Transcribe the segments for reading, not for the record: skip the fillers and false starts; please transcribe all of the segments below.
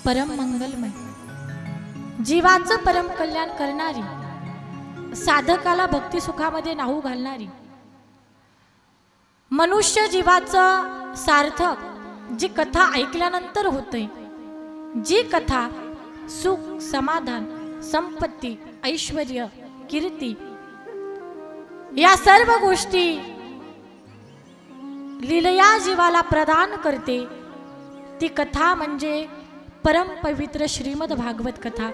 परम मंगलमय, जीवाचं परम कल्याण करणारी, साधकाला भक्ती सुखामध्ये नाहू घालणारी, मनुष्य जीवाचं सार्थक जी कथा ऐकल्यानंतर होते, जी कथा सुख समाधान संपत्ती ऐश्वर्य कीर्ती या सर्व गोष्टी लीलया जीवाला प्रदान करते, ती कथा म्हणजे परम पवित्र श्रीमद भागवत कथा।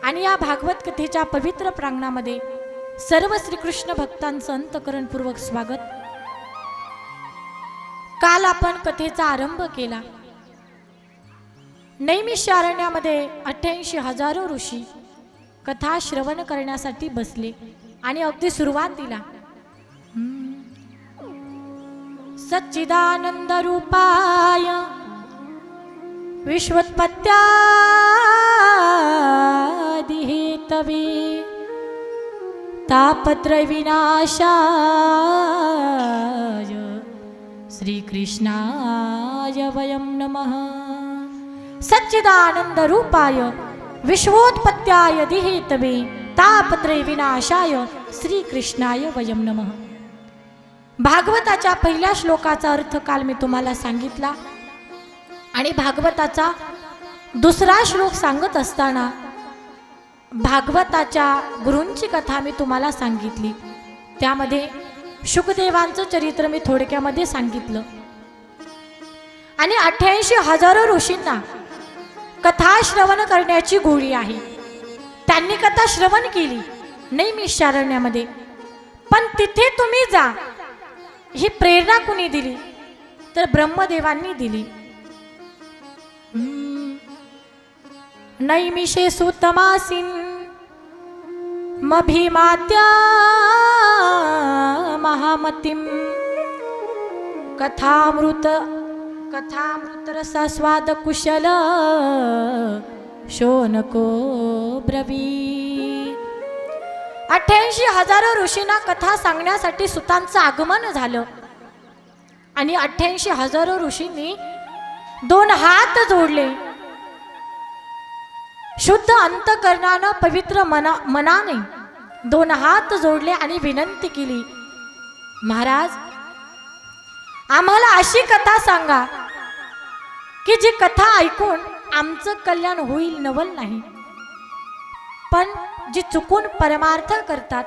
आणि या भागवत कथेच्या पवित्र प्रांगणामध्ये सर्व श्रीकृष्ण भक्तांचं अंतःकरणपूर्वक स्वागत। काल आपण कथेचा आरंभ केला। नैमिषारण्यामध्ये 88,000 ऋषी कथा श्रवण करण्यासाठी बसले आणि अगदी सुरुवातीला सच्चिदानंद रूपाय विश्वोत्पत्त्यादि हेतवे तापत्रय विनाशाय श्रीकृष्णाय वयं नमः। सच्चिदानंद रूपाय विश्वोत्पत्त्यादि हेतवे तापत्रय विनाशाय श्रीकृष्णाय वयं नमः। भागवताच्या पहिल्या श्लोकाचा अर्थ काल मी तुम्हाला सांगितला आणि भागवताचा दुसरा श्लोक सांगत असताना भागवताच्या गुरूंची कथा मी तुम्हाला सांगितली। त्यामध्ये शुकदेवांचं चरित्र मी थोडक्यामध्ये सांगितलं आणि 88,000 ऋषींना कथा श्रवण करण्याची गोडी आहे। त्यांनी कथा श्रवण केली नैमिषारण्यामध्ये, पण तिथे तुम्ही जा ही प्रेरणा कुणी दिली तर ब्रह्मदेवांनी दिली। नैमिषे सुतमासीन मभीमात्या महामतिम कथामृत रसास्वाद कुशल शोनको ब्रवी। 88,000 ऋषींना कथा सांगण्यासाठी सुतांचं आगमन झालं आणि 88,000 ऋषींनी 2 हात जोडले, शुद्ध अंतःकरणानं पवित्र मनाने 2 हात जोडले आणि विनंती केली, महाराज आम्हाला अशी कथा सांगा की जी कथा ऐकून आमचं कल्याण होईल नवल नाही, पण जी चुकून परमार्थ करतात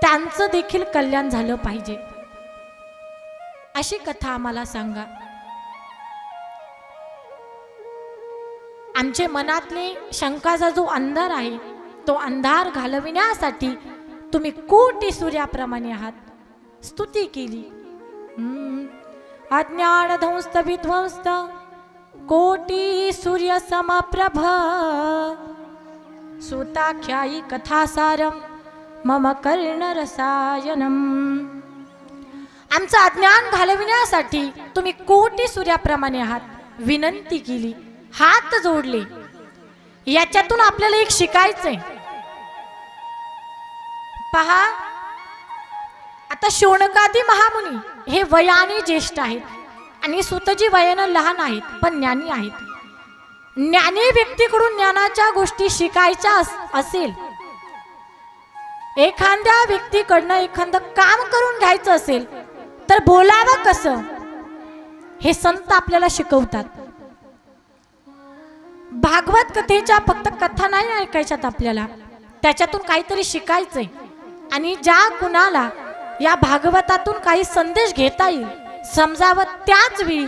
त्यांचं देखील कल्याण झालं पाहिजे, अशी कथा आम्हाला सांगा। आमचे मनातले शंकाचा जो अंधार आहे तो अंधार घालविण्यासाठी तुम्ही कोटी सूर्याप्रमाणे आहात। स्तुती केली, अज्ञान ध्वंस्त विध्वंस्त कोटी सूर्य समप्रभ सुताख्यायी कथासारम मम कर्ण रसायनम। आमचं अज्ञान घालविण्यासाठी तुम्ही कोटी सूर्याप्रमाणे आहात, विनंती केली, हात जोडले। याच्यातून आपल्याला एक शिकायचंय। पहा, आता शौनकादी महामुनी हे वयाने ज्येष्ठ आहेत आणि सुतजी वयाने लहान आहेत पण ज्ञानी आहेत। ज्ञानी व्यक्तीकडून ज्ञानाच्या गोष्टी शिकायच्या असेल, एखाद्या व्यक्तीकडनं एखादं काम करून घ्यायचं असेल तर बोलावं कसं हे संत आपल्याला शिकवतात। भागवत कथेच्या फक्त कथा नाही ऐकायच्यात आपल्याला, त्याच्यातून काहीतरी शिकायचंय आणि ज्या कुणाला या भागवतातून काही संदेश घेता येईल समजावं, त्याच वेळी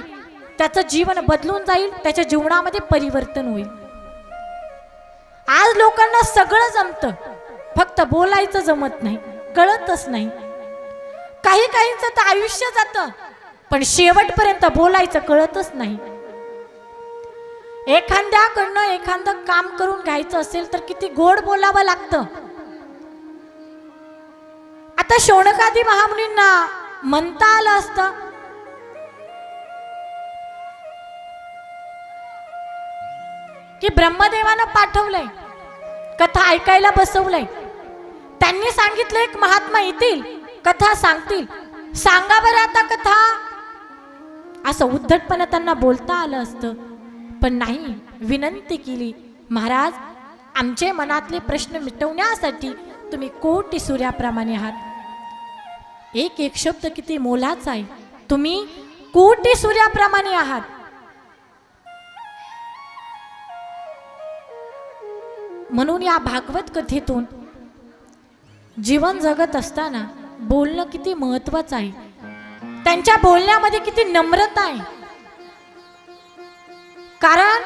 त्याचं जीवन बदलून जाईल, त्याच्या जीवनामध्ये परिवर्तन होईल। आज लोकांना सगळं जमतं, फक्त बोलायचं जमत नाही, कळतच नाही। काही काहींचं तर आयुष्य जातं पण शेवटपर्यंत बोलायचं कळतच नाही। एखाद्याकडनं एखादं काम करून घ्यायचं असेल तर किती गोड बोलावं लागतं। आता शौनकादी महामुनींना म्हणता आलं असतं की ब्रह्मदेवानं पाठवलंय, कथा ऐकायला बसवलंय, त्यांनी सांगितलं एक महात्मा येतील कथा सांगतील, सांगा बरं आता कथा, असं उद्धटपणे त्यांना बोलता आलं असतं। पण नाही, विनंती केली, महाराज आमचे मनातले प्रश्न मिटवण्यासाठी तुम्ही कोटी सूर्याप्रमाणे आहात। एक एक शब्द किती मोलाचा आहे, तुम्ही कोटी सूर्याप्रमाणे आहात। म्हणून या भागवत कथेतून जीवन जगत असताना बोलणं किती महत्वाचं आहे, त्यांच्या बोलण्यामध्ये किती नम्रता आहे। कारण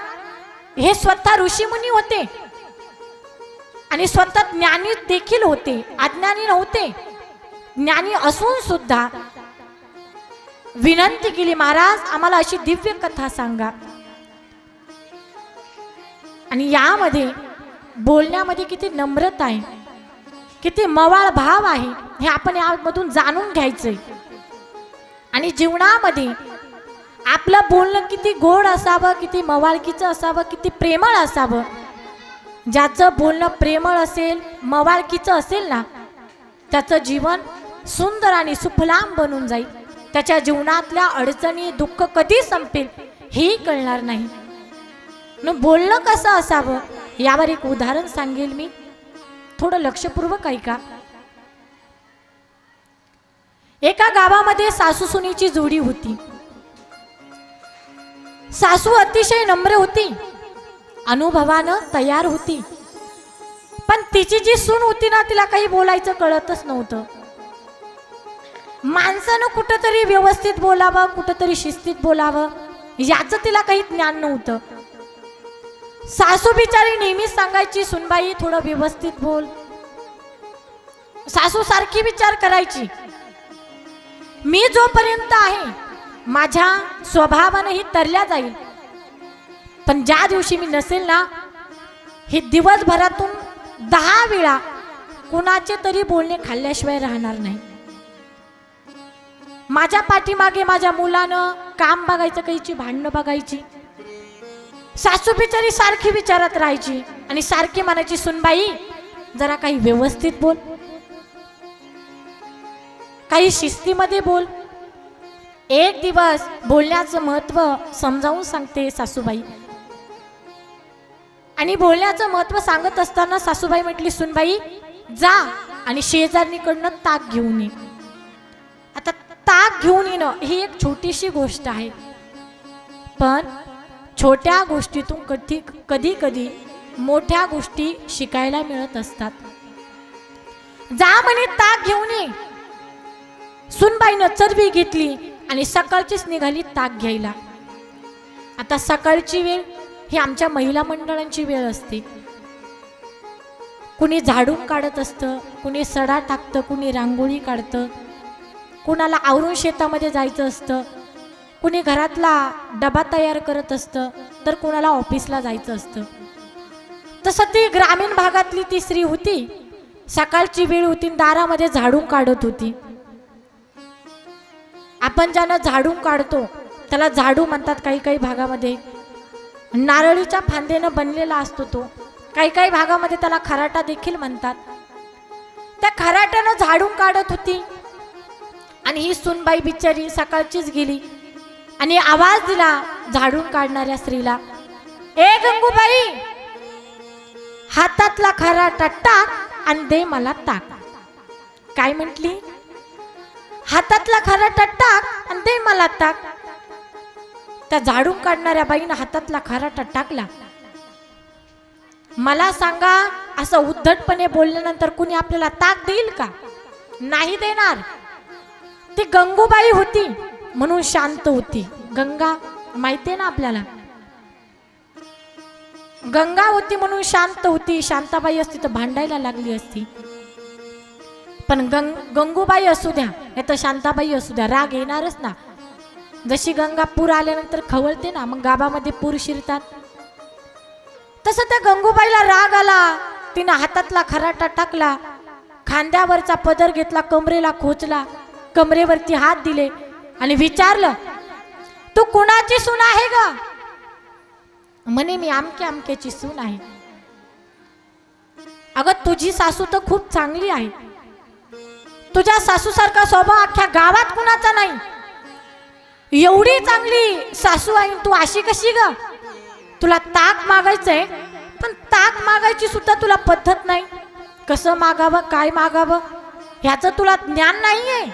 हे स्वतः ऋषीमुनी होते आणि स्वतः ज्ञानी देखील होते, अज्ञानी नव्हते। ज्ञानी असून सुद्धा विनंती केली, महाराज आम्हाला अशी दिव्य कथा सांगा। आणि यामध्ये बोलण्यामध्ये किती नम्रता आहे, किती मवाळ भाव आहे, हे आपण यामधून जाणून घ्यायचंय। आणि जीवनामध्ये आपलं बोलणं किती गोड असावं, किती मवाळकीचं असावं, किती प्रेमळ असावं। ज्याचं बोलणं प्रेमळ असेल, मवाळकीचं असेल ना, त्याचं जीवन सुंदर आणि सुफलाम बनून जाईल। त्याच्या जीवनातल्या अडचणी दुःख कधी संपेल हेही कळणार नाही। न बोलणं कसं असावं यावर एक उदाहरण सांगेल मी, थोडं लक्षपूर्वक ऐका। एका गावामध्ये सासू सुनेची जोडी होती। सासू अतिशय नम्र होती, अनुभवानं तयार होती, पण तिची जी सून होती ना, तिला काही बोलायचं कळतच नव्हतं। माणसानं कुठंतरी व्यवस्थित बोलावं, कुठंतरी शिस्तीत बोलावं, याचं तिला काही ज्ञान नव्हतं। सासू बिचारी नेहमीच सांगायची, सुनबाई थोडं व्यवस्थित बोल। सासू सारखी विचार करायची, मी जोपर्यंत आहे माझ्या स्वभावानं ही तरल्या जाईल, पण ज्या दिवशी मी नसेल ना, हे दिवसभरातून 10 वेळा कुणाचे तरी बोलणे खाल्ल्याशिवाय राहणार नाही। माझ्या पाठीमागे माझ्या मुलानं काम बघायचं, काहीची भांडणं बघायची। सासू बिचारी सारखी विचारत राहायची आणि सारखी म्हणायची, सुनबाई जरा काही व्यवस्थित बोल, काही शिस्तीमध्ये बोल। एक दिवस बोलण्याचं महत्व समजावून सांगते सासूबाई, आणि बोलण्याचं महत्व सांगत असताना सासूबाई म्हटली, सुनबाई जा आणि शेजारणीकडनं ताक घेऊन ये। आता ताक घेऊन येणं ही एक छोटीशी गोष्ट आहे, पण छोट्या गोष्टीतून कधी कधी मोठ्या गोष्टी शिकायला मिळत असतात। जा म्हणे ताक घेऊन ये। सुनबाईनं चरबी घेतली आणि सकाळचीच निघाली ताक घ्यायला। आता सकाळची वेळ ही आमच्या महिला मंडळांची वेळ असते। कुणी झाडून काढत असतं, कुणी सडा टाकतं, कुणी रांगोळी काढतं, कुणाला आवरून शेतामध्ये जायचं असतं, कुणी घरातला डबा तयार करत असतं, तर कुणाला ऑफिसला जायचं असतं। तसं ती ग्रामीण भागातली ती स्त्री होती, सकाळची वेळ होती, दारामध्ये झाडून काढत होती। आपण ज्यानं झाडून काढतो त्याला झाडू म्हणतात, काही काही भागामध्ये नारळीच्या फांद्यानं बनलेला असतो तो, काही काही भागामध्ये त्याला खराटा देखील म्हणतात। त्या खराट्यानं झाडून काढत होती आणि ही सुनबाई बिचारी सकाळचीच गेली आणि आवाज दिला झाडून काढणाऱ्या स्त्रीला, ए गंगूबाई हातातला खराटा टाक आणि दे मला ताक। काय म्हटली? हातातला खराटा टाक आणि दे मला ताक। त्या झाडून काढणाऱ्या बाईनं हातातला खराटा टाकला। मला सांगा, असं उद्धटपणे बोलल्यानंतर कुणी आपल्याला ताक देईल का? नाही देणार। ती गंगूबाई होती म्हणून शांत होती। गंगा माहितीये ना आपल्याला, गंगा होती म्हणून शांत होती। शांताबाई असती तर भांडायला लागली असती, पण गंगूबाई असू द्या नाही तर शांताबाई असू द्या, राग येणारच ना। जशी गंगा पूर आल्यानंतर खवळते ना, मग गाभामध्ये पूर शिरतात, तसं त्या गंगूबाईला राग आला। तिनं हातातला खराटा टाकला, खांद्यावरचा पदर घेतला, कमरेला खोचला, कमरेवरती हात दिले आणि विचारलं, तू कुणाची सून आहे ग? म्हणे मी आमक्या आमक्याची सून आहे। अगं तुझी सासू तर खूप चांगली आहे, तुझ्या सासूसारखा स्वभाव अख्ख्या गावात कुणाचा नाही। एवढी चांगली सासू आहे, तू अशी कशी ग? तुला ताक मागायचंय, पण ताक मागायची सुद्धा तुला पद्धत नाही. कसं मागावं, काय मागावं ह्याचं तुला ज्ञान नाहीये.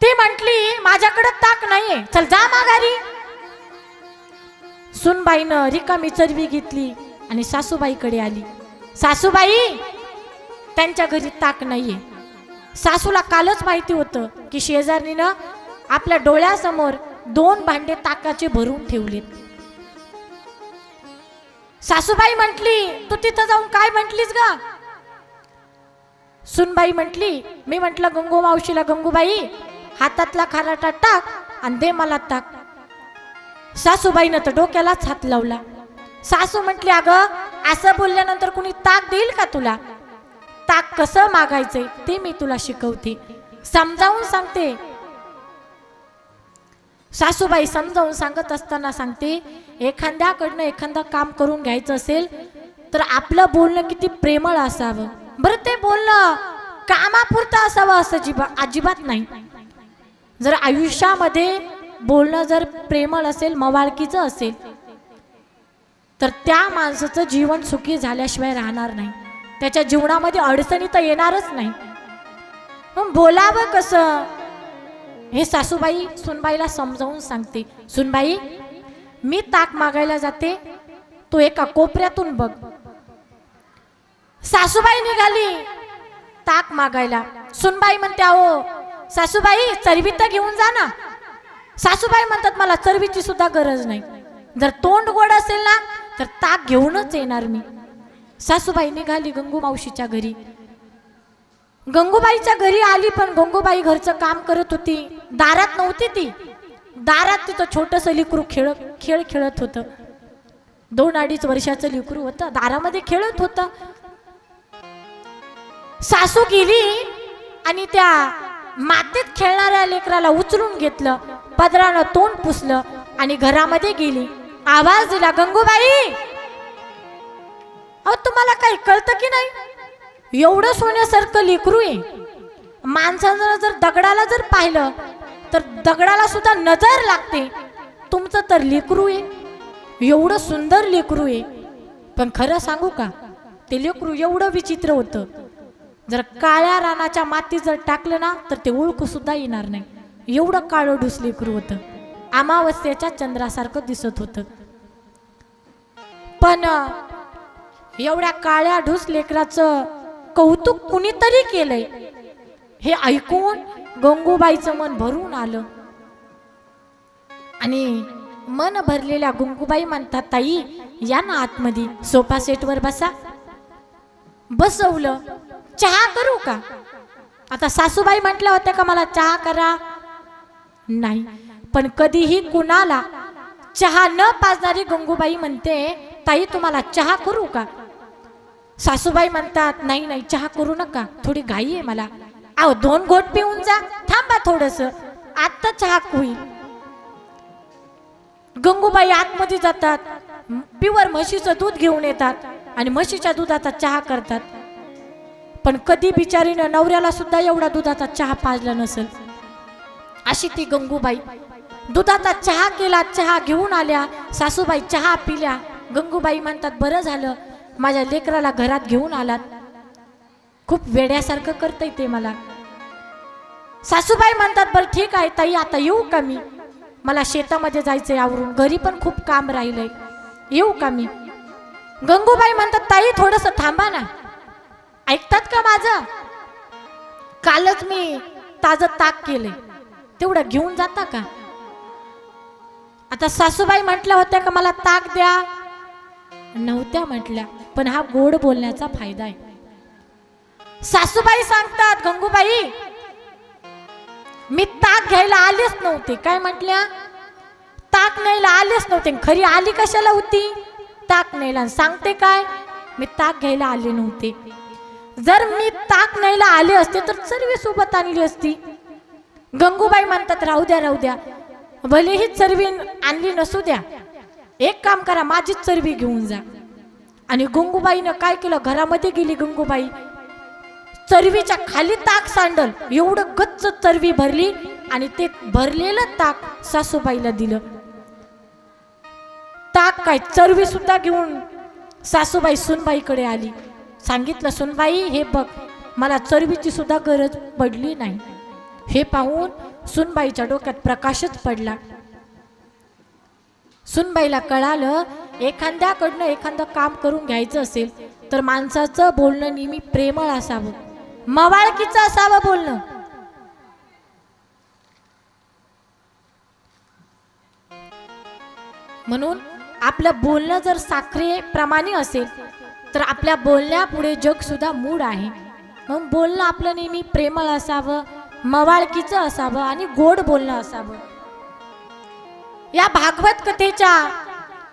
ती म्हटली माझ्याकडे ताक नाहीये, चल जा माघारी. सुनबाईनं रिकामी चरबी घेतली आणि सासूबाईकडे आली. सासूबाई, त्यांच्या घरी ताक नाहीये. सासूला कालच माहिती होतं की शेजारणीनं आपल्या डोळ्यासमोर 2 भांडे ताकाचे भरून ठेवलेत. सासूबाई म्हटली तू तिथं जाऊन काय म्हटलीस ग? सुनबाई म्हटली मी म्हटलं गंगू मावशीला, गंगूबाई हातातला खाराटा टाक आणि दे मला ताक. सासूबाईनं तर डोक्यालाच हात लावला. सासू म्हटली अगं असं बोलल्यानंतर कुणी ताक देईल का तुला? ताक कसं मागायचंय ते मी तुला शिकवते, समजावून सांगते. सासूबाई समजावून सांगत असताना सांगते एखाद्याकडनं एखादं काम करून घ्यायचं असेल तर आपलं बोलणं किती प्रेमळ असावं. बरं ते बोलणं कामापुरतं असावं असं अजिबात नाही. जर आयुष्यामध्ये बोलणं जर प्रेमळ असेल, मवाळकीचं असेल तर त्या माणसाचं जीवन सुखी झाल्याशिवाय राहणार नाही. त्याच्या जीवनामध्ये अडचणी तर येणारच नाही. मग बोलावं कसं हे सासूबाई सुनबाईला समजावून सांगते. सुनबाई मी ताक मागायला जाते, तू एका कोपऱ्यातून बघ. सासूबाई निघाली ताक मागायला. सुनबाई म्हणते अहो सासूबाई चरबी तर घेऊन जा ना. सासूबाई म्हणतात मला चरबीची सुद्धा गरज नाही, जर तोंड गोड असेल ना तर ताक घेऊनच येणार मी. सासूबाई निघाली गंगू मावशीच्या घरी. गंगूबाईच्या घरी आली, पण गंगूबाई घरचं काम करत होती, दारात नव्हती ती. दारात तिचं छोटस लेकरू खेळ खेळत होतं. 2-2.5 वर्षाचं लेकरू होतं, दारामध्ये खेळत होतं. सासू गेली आणि त्या मातीत खेळणाऱ्या लेकराला उचलून घेतलं, पदरानं तोंड पुसलं आणि घरामध्ये गेली. आवाज दिला गंगूबाई, अहो तुम्हाला काही कळतं की नाही? एवढं सोन्यासारखं लेकरू आहे. माणसानं जर दगडाला जर पाहिलं तर दगडाला सुद्धा नजर लागते. तुमचं तर लेकरू आहे, एवढं सुंदर लेकरू आहे. पण खरं सांगू का, ते लेकरू एवढं विचित्र होतं, जर काळ्या रानाच्या मातीत जर टाकलं ना तर ते ओळखू सुद्धा येणार नाही. एवढं काळं ढुस लेकरू होतं, अमावस्येच्या चंद्रासारखं दिसत होतं. पण एवढ्या काळ्या ढुस लेकराचं कौतुक कुणीतरी केलंय हे ऐकून गंगूबाईचं मन भरून आलं. आणि मन भरलेल्या गंगूबाई म्हणतात ताई या ना आतमध्ये सोफा सेटवर बसा. बसवलं. चहा करू का? आता सासूबाई म्हटल्या होत्या का मला चहा करा? नाही. पण कधीही कुणाला चहा न पाजणारी गंगूबाई म्हणते ताई तुम्हाला चहा करू का? सासूबाई म्हणतात नाही नाही चहा करू नका, थोडी घाई आहे मला. अहो 2 घोट पिऊन जा, थांबा थोडस, आता चहा होईल. गंगूबाई आतमध्ये जातात, प्युअर म्हशीचं दूध घेऊन येतात आणि म्हशीच्या दुधाचा चहा करतात. पण कधी बिचारीनं नवऱ्याला सुद्धा एवढा दुधाचा चहा पाजला नसेल. अशी ती गंगूबाई दुधाचा चहा केला, चहा घेऊन आल्या. सासूबाई चहा पिल्या. गंगूबाई म्हणतात बरं झालं माझ्या लेकराला घरात घेऊन आलात, खूप वेड्यासारखं करतय ते मला. सासूबाई म्हणतात बरं ठीक आहे ताई आता येऊ का मी? मला शेतामध्ये जायचंय आवरून, घरी पण खूप काम राहिलंय, येऊ का मी? गंगूबाई म्हणतात ताई थोडस थांबा ना. ऐकतात का माझं? कालच मी ताजं ताक केलंय, तेवढं घेऊन जाता का? आता सासूबाई म्हटल्या होत्या का मला ताक द्या? नव्हत्या म्हटल्या, पण हा गोड बोलण्याचा फायदा आहे. सासूबाई सांगतात गंगूबाई मी ताक घ्यायला आलेच नव्हते. काय म्हटल्या? ताक न्यायला आलेच नव्हते. खरी आली कशाला होती? ताक न्यायला. सांगते काय मी ताक घ्यायला आले नव्हते. जर मी ताक न्यायला आले असते तर चरबी सोबत आणली असती. गंगूबाई म्हणतात राहू द्या राहू द्या, भलेही चरबी आणली नसू द्या, एक काम करा माझीच चरबी घेऊन जा. आणि गंगूबाईनं काय केलं, घरामध्ये गेली गंगूबाई, चरबीच्या खाली ताक सांडल, एवढं गच्च चरबी भरली आणि ते भरलेलं ताक सासूबाईला दिलं. ताक काय चरवी सुद्धा घेऊन सासूबाई सुनबाईकडे आली. सांगितलं, सुनबाई हे बघ, मला चरवीची सुद्धा गरज पडली नाही. हे पाहून सुनबाईच्या डोक्यात प्रकाशच पडला. सुनबाईला कळालं, एखाद्याकडनं एखादं काम करून घ्यायचं असेल तर माणसाचं बोलणं नेहमी प्रेमळ असावं, मवाळकीचं असावं बोलणं. म्हणून आपलं बोलणं जर साखरेप्रमाणे असेल तर आपल्या बोलण्यापुढे जग सुद्धा मूड आहे. म्हणून बोलणं आपलं नेहमी प्रेमळ असावं, मवाळकीचं असावं आणि गोड बोलणं असावं. या भागवत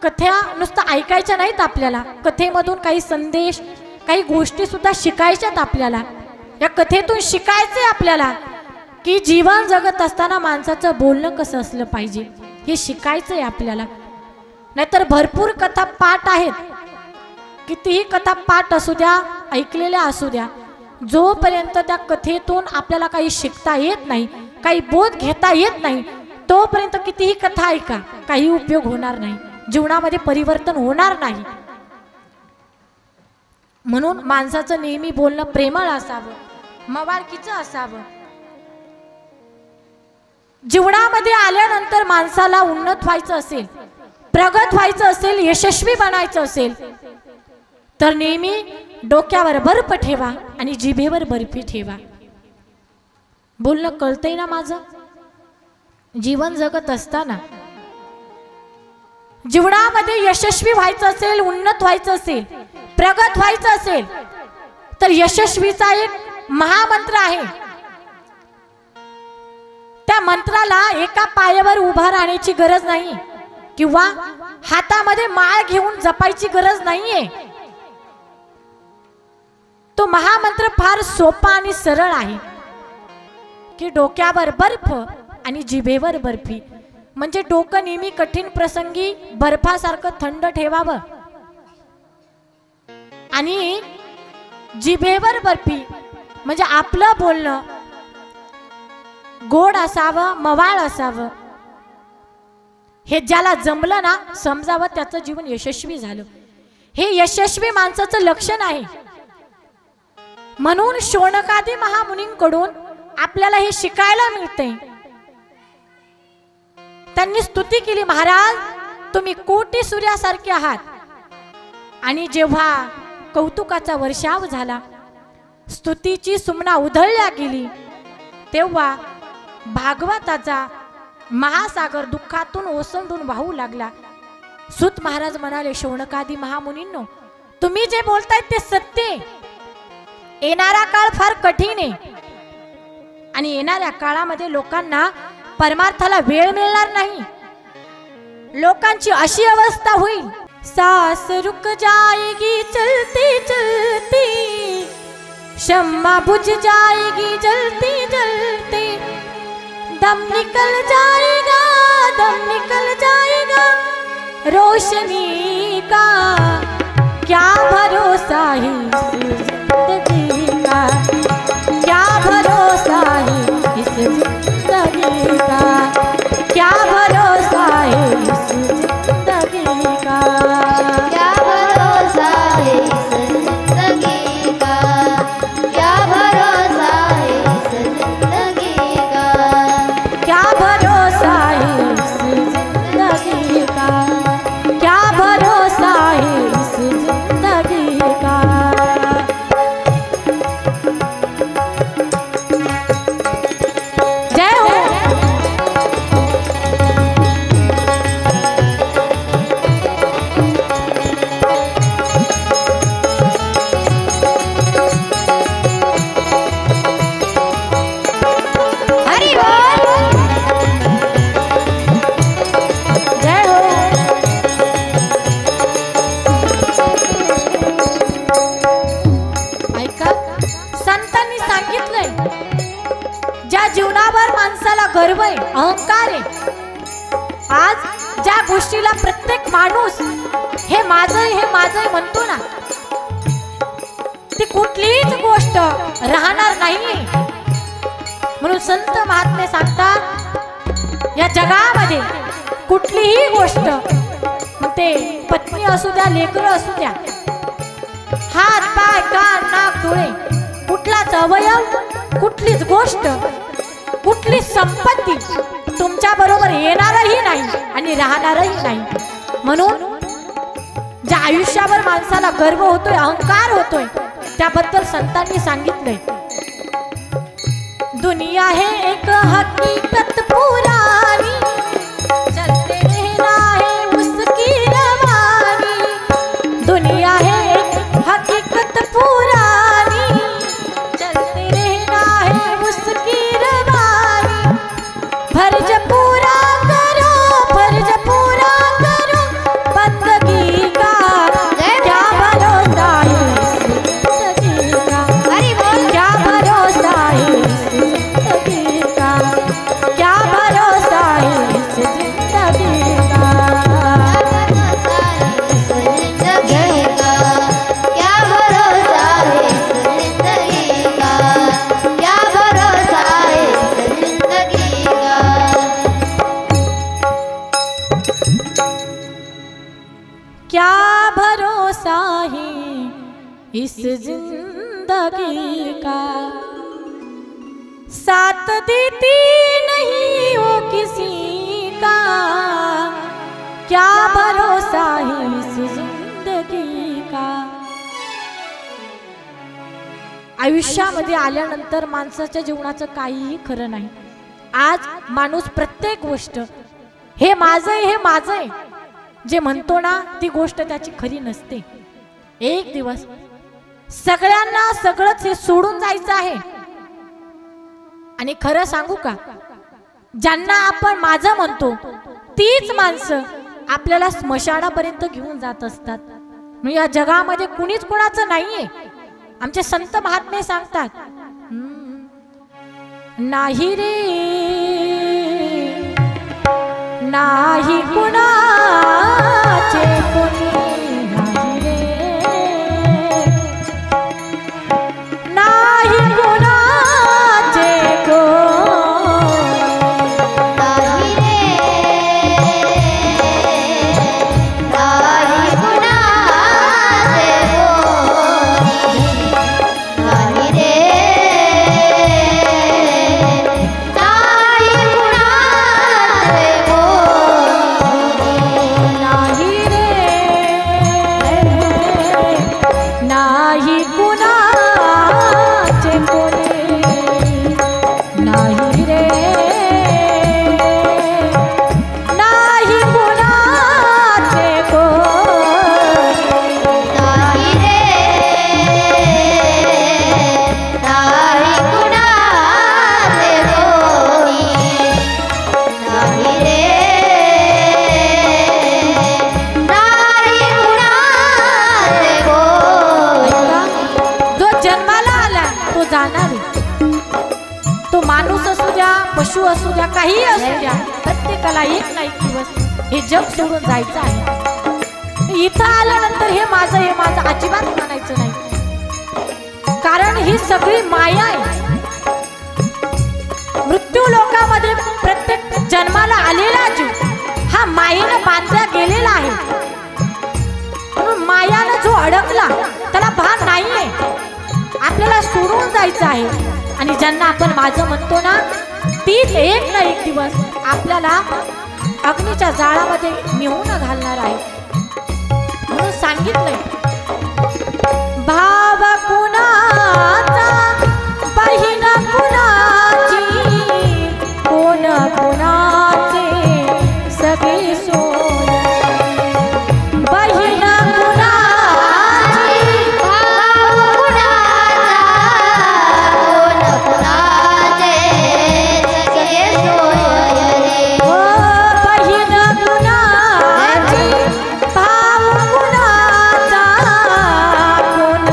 कथ्या नुसतं ऐकायच्या नाहीत, आपल्याला कथेमधून काही संदेश, काही गोष्टी सुद्धा शिकायच्यात. आपल्याला या कथेतून शिकायचंय आपल्याला की जीवन जगत असताना माणसाचं बोलणं कसं असलं पाहिजे, हे शिकायचंय आपल्याला. नाहीतर भरपूर कथा पाठ आहेत, कितीही कथा पाठ असू द्या, ऐकलेल्या असू द्या, जोपर्यंत त्या कथेतून आपल्याला काही शिकता येत नाही, काही बोध घेता येत नाही, तोपर्यंत कितीही कथा ऐका, काही उपयोग होणार नाही, जीवनामध्ये परिवर्तन होणार नाही. म्हणून माणसाचं नेहमी बोलणं प्रेमळ असावं, मवाळकीचं असावं. जीवनामध्ये आल्यानंतर माणसाला उन्नत व्हायचं असेल, प्रगत व्हायचं असेल, यशस्वी बनायचं असेल तर नेहमी डोक्यावर बर्फ ठेवा आणि जिभेवर बर्फी ठेवा. बोलणं कळतंय ना माझं? जीवन जगत असताना जीवनामध्ये यशस्वी व्हायचं असेल, उन्नत व्हायचं असेल, प्रगत व्हायचं असेल तर यशस्वीचा एक महामंत्र आहे. त्या मंत्राला एका पायावर उभा राहण्याची गरज नाही किंवा हातामध्ये माळ घेऊन जपायची गरज नाहीये. तो महामंत्र फार सोपा आणि सरळ आहे की डोक्यावर बर्फ आणि जिभेवर बर्फी. म्हणजे डोकं नेहमी कठीण प्रसंगी बर्फासारखं थंड ठेवावं आणि जिभेवर बर्फी म्हणजे आपलं बोलणं गोड असावं, मवाळ असावं. हे ज्याला जमलं ना, समजावं त्याचं जीवन यशस्वी झालं. हे यशस्वी माणसाचं लक्षण आहे. म्हणून शौनकादी महामुनींकडून आपल्याला हे शिकायला मिळते. त्यांनी स्तुती केली, महाराज तुम्ही कोटी सूर्यासारखे आहात. आणि जेव्हा कौतुकाचा वर्षाव झाला, स्तुतीची सुमना उधळल्या गेली, तेव्हा भागवताचा महासागर दुःखातून ओसंडून वाहू लागला. सूत महाराज म्हणाले, शौनकादी महामुनींनो, तुम्ही जे बोलताय ते सत्य आहे. येणारा काळ फार कठीण आहे आणि येणाऱ्या काळामध्ये लोकांना परमार्थाला वेळ मिळणार नाही. लोकांची अशी अवस्था होईल, सांस रुक जाएगी चलती चलती, शम्मा बुझ जाएगी जलती जलती, दम निकल जाएगा, दम निकल जाएगा रोशनी का, क्या भरोसा है जिंदगी का, क्या भरोसा है इस जिंदगी का, क्या भरोसा है इस जिंदगी का, क्या भरोसा है इस जिंदगी का, क्या भरोसा है इस जिंदगी का, क्या भरोसा है इस जिंदगी का, क्या भरोसा है इस जिंदगी का. जय हो. हरि बोल. जय हो. ऐका, संतांनी सांगितलंय, ज्या जीवनावर माणसाला गर्व आहे, अहंकार आहे, आज ज्या गोष्टीला प्रत्येक माणूस हे माझं म्हणतो ना, ती कुठलीच गोष्ट राहणार नाही. म्हणून संत महात्मे सांगतात, या जगामध्ये कुठलीही गोष्ट मग ते पत्नी असू द्या, लेकरं असू द्या, हात पाय कान नाक डोळे, कुठलाच अवयव, कुठलीच गोष्ट, कुठलीच संपत्ती तुमच्या बरोबर येणारही नाही आणि राहणारही नाही. म्हणून ज्या आयुष्यावर माणसाला गर्व होतोय, अहंकार होतोय, त्याबद्दल संतांनी सांगितलंय, दुनिया है एक हकीकत पुरानी, चलते रहना है उसकी रवानी. दुनिया है एक हकीकत पुरानी, चलते रहना है उसकी रवानी. फर्ज पूरा करो, फर्ज पूरा करो, बंदगी का क्या भरोसा है जिंदगी का. हरि बोल. क्या भरोसा है जिंदगी का, क्या भरोसा है जिंदगी का. जिंदगी का क्या भरोसा है जिंदगी का, क्या भरोसा है जिंदगी का. क्या भरोसा है इस जिंदगी का, साथ देती नहीं वो किसी का. क्या भरोसा है इस जिंदगी का. आयुष्यामध्ये आल्यानंतर माणसाच्या जीवनाचं काहीही खरं नाही. आज माणूस प्रत्येक गोष्ट हे माझंय, हे माझंय जे म्हणतो ना, ती गोष्ट त्याची खरी नसते. एक दिवस सगळ्यांना सगळंच हे सोडून जायचं आहे. आणि खरं सांगू का, ज्यांना आपण माझं म्हणतो तीच माणसं आपल्याला स्मशानापर्यंत घेऊन जात असतात. या जगामध्ये कुणीच कुणाचं नाहीये. आमचे संत महात्मे सांगतात, नाही रे नाही कुणाचे कोणी, नाही रे नाही कुणाचे कोणी. नाही रे नाही कुणाचे कोणी, नाही रे नाही कुणाचे कोणी. नाही रे नाही कुणाचे कोणी, नाही रे नाही कुणाचे कोणी. नाही रे नाही कुणाचे कोणी, नाही रे नाही कुणाचे कोणी. जो जन्माला आला तो जाणार आहे. तो माणूस असू द्या, पशु असू द्या, काही असू द्या, प्रत्येकाला एक ना एक दिवस हे जग सोडून जायचं आहे. इथं आल्यानंतर हे माझं अजिबात म्हणायचं नाही. कारण ही सगळी माया आहे. मृत्यू लोकामध्ये प्रत्येक जन्माला आलेला जीव हा मायेनं बांधला गेलेला आहे. म्हणून मायानं जो अडकला त्याला भान नाहीये. आपल्याला सोडून जायचं आहे. आणि ज्यांना आपण माझं म्हणतो ना, तीच एक ना एक दिवस आपल्याला अग्नीच्या जाळामध्ये नेऊन घालणार आहे. म्हणून सांगितलंय, भाव कुणाचा बहीण कुणाची, कोण कुणाचे सगळे सोय. बहीण कुणाची, भाव कुणाचा, कोण कुणाचे सगळे सोय रे. ओ बहीण कुणाची, भाव कुणाचा, कोण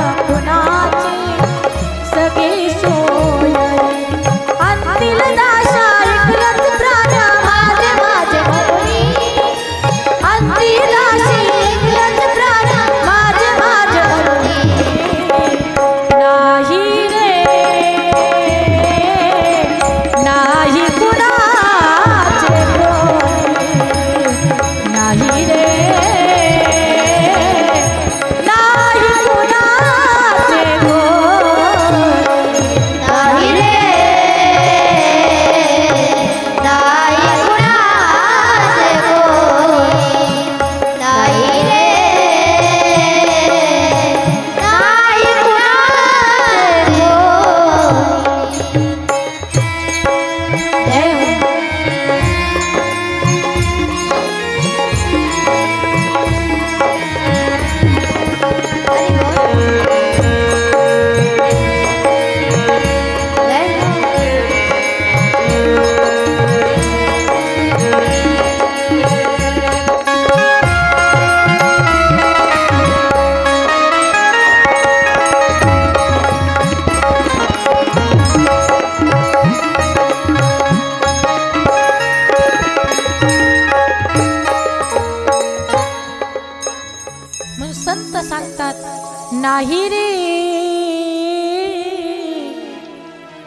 नाही रे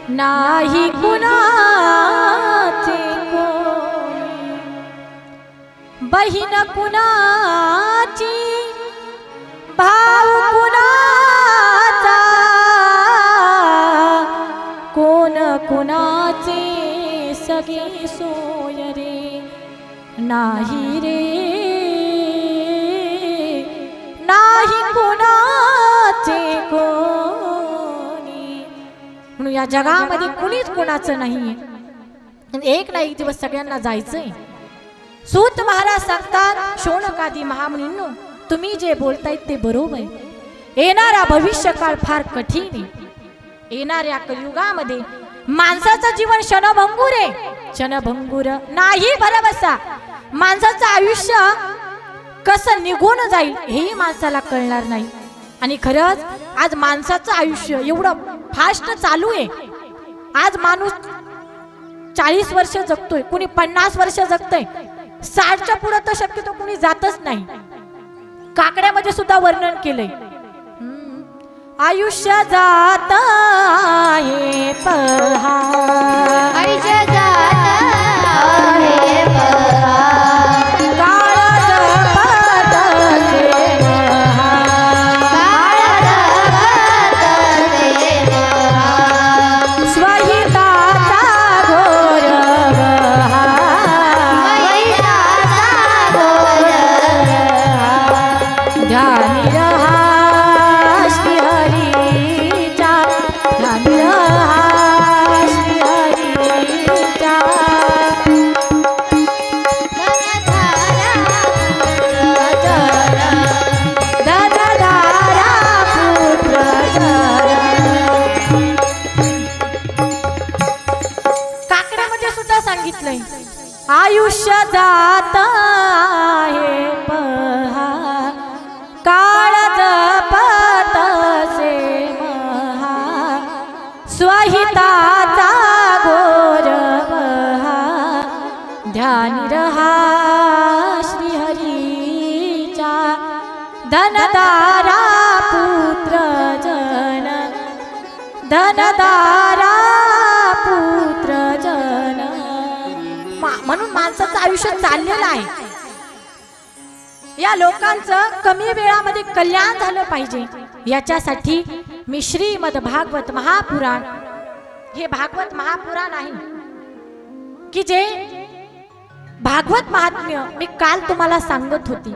नाही कुणाचे कोणी, बहीण कुणाची भाऊ कुणाचा, कोण कुणाचे सगे सोय रे नाही रे नाही कुणाचे कोणी. म्हणून या जगामध्ये कुणीच कुणाचं नाहीये. एक ना एक दिवस सगळ्यांना जायचंय. सूत महाराज सांगतात, शौनकादी महामुनींनो, तुम्ही जे बोलतायत ते बरोबर. येणारा भविष्यकाळ फार कठीण आहे. येणाऱ्या कलियुगामध्ये माणसाचं जीवन क्षणभंगुर आहे. क्षणभंगुर नाही भरवसा. माणसाचं आयुष्य कसं निघून जाईल हेही माणसाला कळणार नाही. आणि खरंच आज माणसाचं आयुष्य एवढं फास्ट चालू आहे. आज माणूस 40 वर्ष जगतोय, कुणी 50 वर्ष जगतोय, 60च्या पुढे तर शक्यतो कुणी जातच नाही. काकड्यामध्ये सुद्धा वर्णन केलंय, आयुष्य जात आहे पहा, आयुष्य जात आहे पहा, काळ जपत से महा, काळ जपत से महा, स्वहिताचा घोर बहा, स्वहिताचा घोर बहा, ध्यानी रहा श्री हरीचा, ध्यानी रहा श्री हरीचा. धनधारा पुत्र जरा. काकड्यामध्ये सुद्धा सांगितलंय, आयुष्य जात आहे पहा, काळ जपत से महा, स्वहिताचा घोर बहा, ध्यानी रहा श्री हरीचा, धनदारा पुत्र जन, धनदारा पुत्र जन. म्हणून माणसाचं आयुष्य चाललेलं आहे. या लोकांचं कमी वेळामध्ये कल्याण झालं पाहिजे याच्यासाठी मी श्रीमद भागवत महापुराण, हे भागवत महापुराण आहे की जे भागवत महात्म्य मी काल तुम्हाला सांगत होती.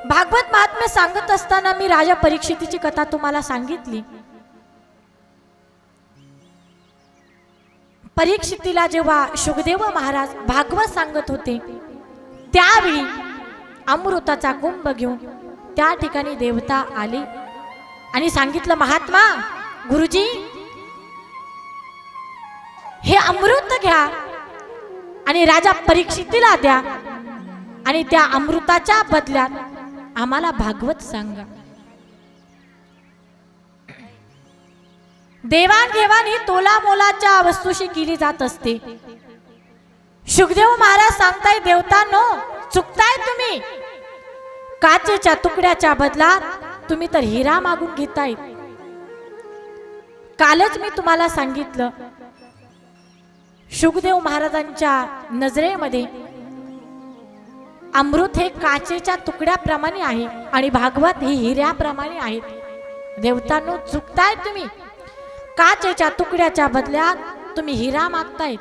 भागवत महात्म्य सांगत असताना मी राजा परीक्षितीची कथा तुम्हाला सांगितली. परीक्षितीला जेव्हा शुकदेव महाराज भागवत सांगत होते त्यावेळी अमृताचा कुंभ घेऊन त्या ठिकाणी देवता आले आणि सांगितलं, महात्मा गुरुजी हे अमृत घ्या आणि राजा परीक्षितीला द्या आणि त्या अमृताच्या बदल्यात आम्हाला भागवत सांगा. देवाणघेवाण ही तोला मोलाच्या वस्तूशी केली जात असते. शुकदेव महाराज सांगताय, देवतांनो चुकताय तुम्ही. काचेच्या तुकड्याच्या बदलात तुम्ही तर हिरा मागून घेताय. कालच मी तुम्हाला सांगितलं, शुकदेव महाराजांच्या नजरेमध्ये अमृत हे काचेच्या तुकड्याप्रमाणे आहे आणि भागवत ही हिऱ्याप्रमाणे आहे. देवतांनो चुकताय तुम्ही. काचेच्या तुकड्याच्या बदल्यात तुम्ही हिरा मागताय.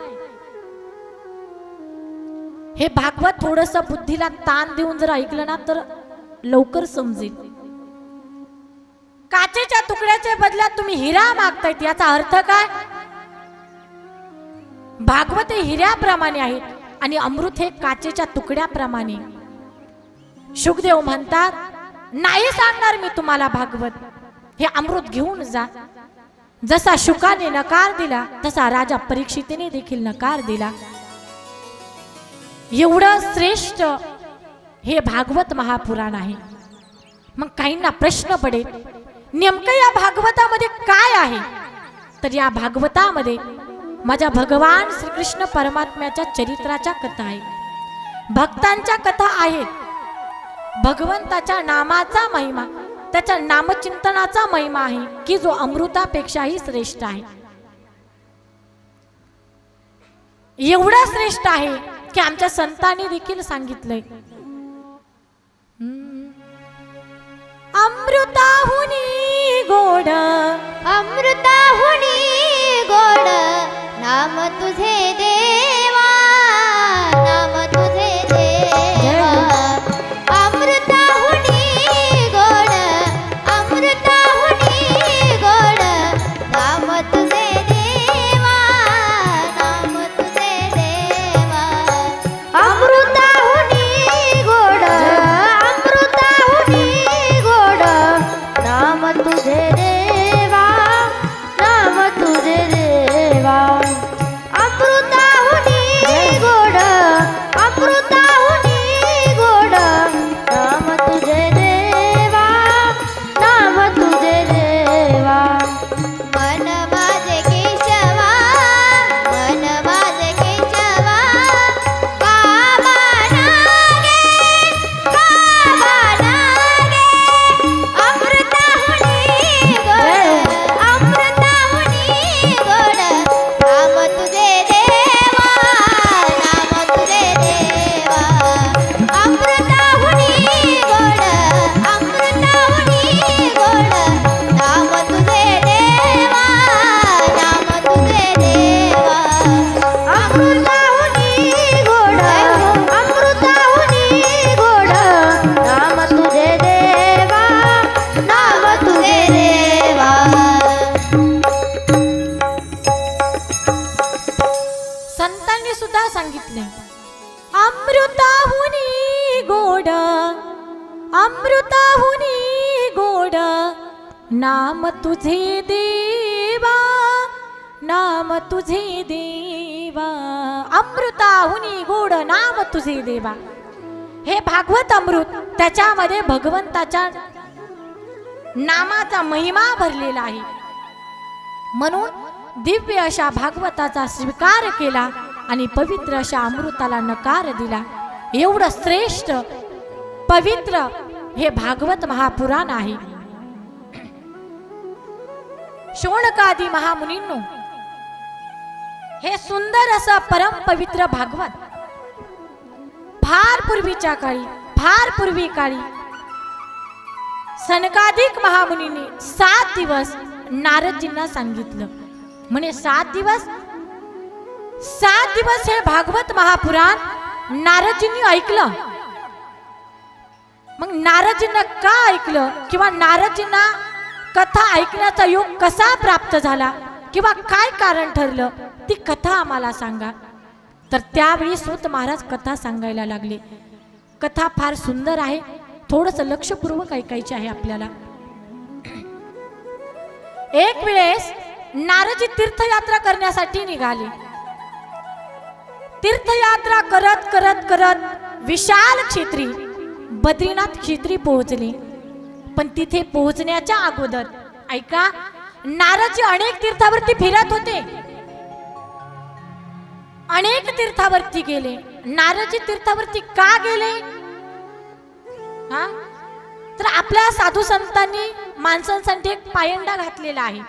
हे भागवत थोडस बुद्धीला ताण देऊन जर ऐकलं ना तर लवकर समजेल. काचेच्या तुकड्याच्या बदल्यात तुम्ही हिरा मागतायत याचा अर्थ काय? भागवत हे हिऱ्याप्रमाणे आहे आणि अमृत हे काचेच्या तुकड्याप्रमाणे. शुकदेव म्हणतात, नाही सांगणार मी तुम्हाला भागवत, हे अमृत घेऊन जा. जसा शुकाने नकार दिला तसा राजा परीक्षितीने देखील नकार दिला. एवढं श्रेष्ठ हे भागवत महापुराण आहे. मग काहींना प्रश्न पडेल, नेमकं या भागवतामध्ये काय आहे? तर या भागवतामध्ये माझ्या भगवान श्रीकृष्ण परमात्म्याच्या चरित्राच्या कथा आहेत, भक्तांच्या कथा आहेत, भगवंताच्या नामाचा महिमा, त्याच्या नामचिंतनाचा महिमा आहे की जो अमृतापेक्षाही श्रेष्ठ आहे. एवढा श्रेष्ठ आहे की आमच्या संतांनी देखील सांगितलंय, अमृताहुनी गोड, अमृताहुनी गोड नाम तुझे देवा, नाम तुझे देवा. अमृताहुनी गोड, अमृताहुनी गोड नाम तुझे देवा, नाम तुझे देवा. अमृताहुनी गोड, अमृताहुनी गोड नाम तुझे देवा, नाम तुझे देवा. अमृताहुनी गोड, अमृताहुनी गोड नाम तुझे देवा, नाम तुझे देवा. मन माझे केशवा, मन माझे केशवा, बाबा नागे, बाबा नागे. अमृताहुनी गोड, अमृताहुनी गोड नाम तुझे देवा, नाम तुझे देवा. अमृताहुनी गोड, अमृताहुनी गोड नाम तुझे देवा, नाम तुझे देवा. अमृताहुनी गोड, अमृताहुनी गोड नाम तुझे देवा, नाम तुझे देवा. संतांनी सुद्धा सांगितले, अमृताहुनी गोड, अमृताहुनी गोड नाम तुझे देवा, नाम तुझे देवा. अमृताहुनी गोड नाम तुझे देवा. हे भागवत अमृत, त्याच्यामध्ये भगवंताच्या नामाचा महिमा भरलेला आहे. म्हणून दिव्य अशा भागवताचा स्वीकार केला आणि पवित्र अशा अमृताला नकार दिला. एवढं श्रेष्ठ पवित्र हे भागवत महापुराण आहे. शौनकादी महामुनींनो, हे सुंदर असं परम पवित्र भागवत फार पूर्वीच्या काळी, फार पूर्वी काळी सनकादिक महामुनींनी 7 दिवस नारदजींना सांगितलं. म्हणे 7 दिवस, 7 दिवस हे भागवत महापुराण नारदजींनी ऐकलं. मग नारदजींना का ऐकलं किंवा नारदजींना कथा ऐकण्याचा योग कसा प्राप्त झाला किंवा काय कारण ठरलं, ती कथा आम्हाला सांगा. तर त्यावेळी सूत महाराज कथा सांगायला लागले. कथा फार सुंदर आहे, थोडंसं लक्षपूर्वक ऐकायची आहे आपल्याला. एक वेळेस नारदजी तीर्थयात्रा करण्यासाठी निघाले. तीर्थयात्रा करत करत करत विशाल क्षेत्री बद्रीनाथ क्षेत्री पोहोचले. पण तिथे पोहोचण्याच्या अगोदर ऐका, नारदजी अनेक तीर्थावरती फिरत होते, अनेक तीर्थावरती गेले. नारदजी तीर्थावरती का गेले? हा, तर आपल्या साधू संतांनी माणसांसाठी एक पायंडा घातलेला आहे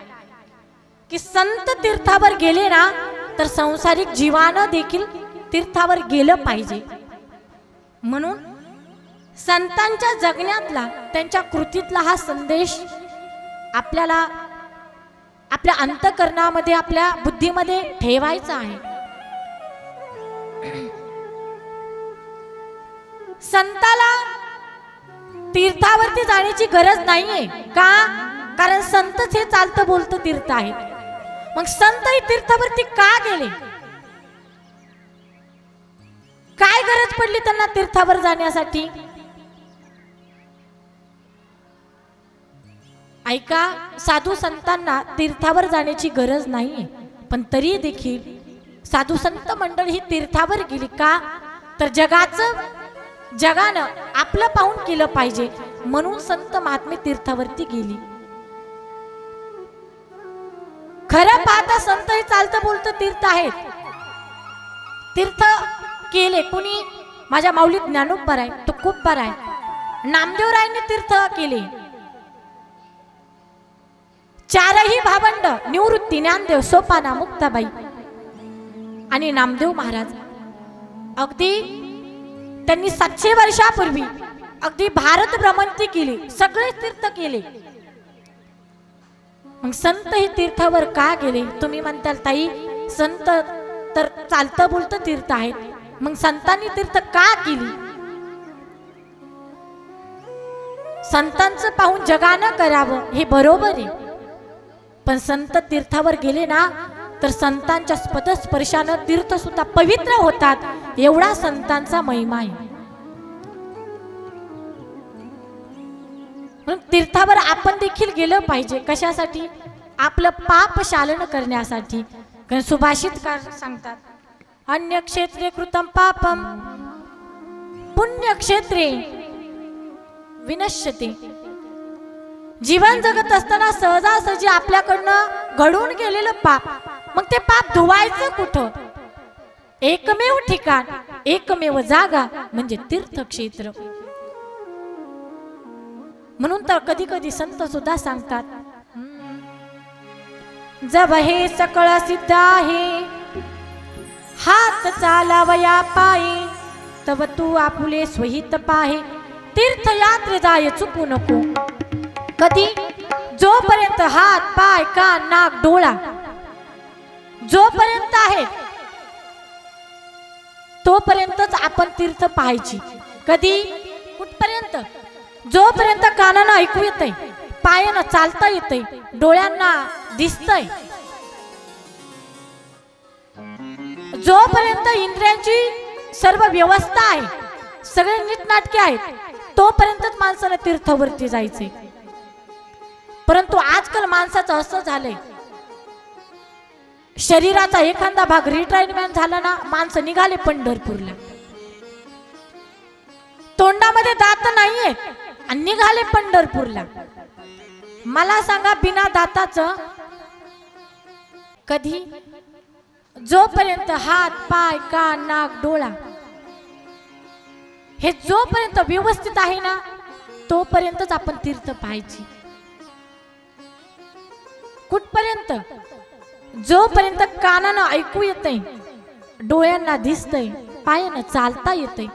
की संत तीर्थावर गेले ना तर संसारिक जीवानं देखील तीर्थावर गेलं पाहिजे. म्हणून संतांच्या जगण्यातला, त्यांच्या कृतीतला हा संदेश आपल्याला आपल्या अंतःकरणामध्ये, आपल्या बुद्धीमध्ये ठेवायचा आहे. संताला तीर्थावरती जाण्याची गरज नाहीये. का? कारण संतच हे चालतं बोलतं तीर्थ आहे. मग संत ही तीर्थावरती का गेले? काय गरज पडली त्यांना तीर्थावर जाण्यासाठी? ऐका, साधू संतांना तीर्थावर जाण्याची गरज नाहीये, पण तरी देखील साधू संत मंडळ ही तीर्थावर गेली. का? तर जगानं आपलं पाहून केलं पाहिजे म्हणून संत महात्मे तीर्थावरती गेली. खरं पाहता संत हे चालतं बोलतं तीर्थ आहेत. तीर्थ केले कुणी? माझ्या माऊलीत ज्ञानोबा आहे, तो खूप बरा आहे. नामदेवरायांनी तीर्थ केले. चारही भावंड निवृत्ती, ज्ञानदेव, सोपाना, मुक्ताबाई आणि नामदेव महाराज अगदी त्यांनी 700 वर्षापूर्वी अगदी भारत भ्रमंती केली, सगळे तीर्थ केले. मग संत हे तीर्थावर का गेले? तुम्ही म्हणताल ताई संत तर चालतं बोलतं तीर्थ आहेत, मग संतांनी तीर्थ का केली? संतांचं पाहून जगानं करावं हे बरोबर आहे, पण संत तीर्थावर गेले ना तर संतांच्या पदस्पर्शानं तीर्थ सुद्धा पवित्र होतात, एवढा संतांचा महिमा आहे. म्हणून तीर्थावर आपण देखील गेलं पाहिजे. कशासाठी? आपलं पाप शालन करण्यासाठी. कारण सुभाषितकार सांगतात, अन्य क्षेत्रे कृतम पापम पुण्यक्षेत्रे विनश्यते. जीवन जगत असताना सहजासहजी आपल्याकडनं घडून गेलेलं पाप, मग ते पाप धुवायचं कुठं? एकमेव ठिकाण, एकमेव जागा म्हणजे तीर्थक्षेत्र. म्हणून तर कधी कधी संत सुद्धा सांगतात, जब हे सकळ सिद्ध आहे हात चालावया पायी, तव तू आपुले स्वहित पाहे, तीर्थयात्रे जाय चुकू नको. कधी? जोपर्यंत हात पाय कान नाक डोळा जोपर्यंत आहे तोपर्यंतच आपण तीर्थ पाहायची. कधी? कुठपर्यंत? जोपर्यंत कानानं ऐकू येतंय, पायानं चालता येतंय, डोळ्यांना दिसतंय, जोपर्यंत इंद्रियांची सर्व व्यवस्था आहे, सगळे नीटनाटके आहेत, तोपर्यंतच माणसाला तीर्थावरती जायचंय. परंतु आजकाल माणसाचं असं झालंय, शरीराचा एखादा भाग रिटायरमेंट झाला ना, माणसं निघाले पंढरपूरला. तोंडामध्ये दात नाहीये आणि निघाले पंढरपूरला. मला सांगा, बिना दाताचं कधी? जोपर्यंत हात पाय कान नाक डोळा हे जोपर्यंत व्यवस्थित आहे ना, तोपर्यंतच आपण तीर्थ पाहायची. कुठपर्यंत? जोपर्यंत कानानं ऐकू येतंय, डोळ्यांना दिसतंय, पायानं चालता येतंय,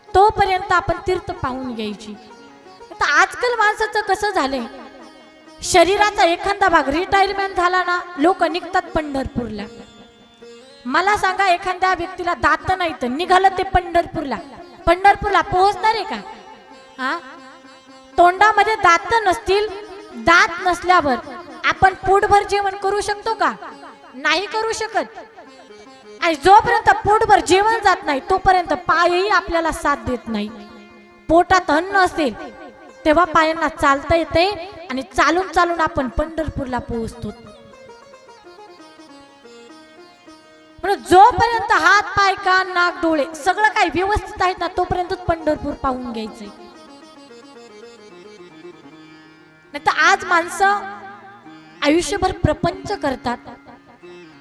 तोपर्यंत आपण तीर्थ पाहून घ्यायची. आता आजकाल माणसाचं कसं झालंय, शरीराचा एखादा भाग रिटायरमेंट झाला ना, लोक निघतात पंढरपूरला. मला सांगा, एखाद्या व्यक्तीला दात नाही तर निघालं ते पंढरपूरला, पंढरपूरला पोहोचणार आहे का? हा, तोंडामध्ये दात नसतील, दात नसल्यावर आपण पोटभर जेवण करू शकतो का? नाही करू शकत. आणि जोपर्यंत पोटभर जेवण जात नाही तोपर्यंत पायही आपल्याला साथ देत नाही. पोटात अन्न असेल तेव्हा पायांना चालता येते आणि चालून चालून आपण पंढरपूरला पोहोचतो. म्हणून जोपर्यंत हात पाय कान नाक डोळे सगळं काही व्यवस्थित आहेत ना, तोपर्यंतच पंढरपूर पाहून घ्यायचंय. नाही तर आज माणसं आयुष्यभर प्रपंच करतात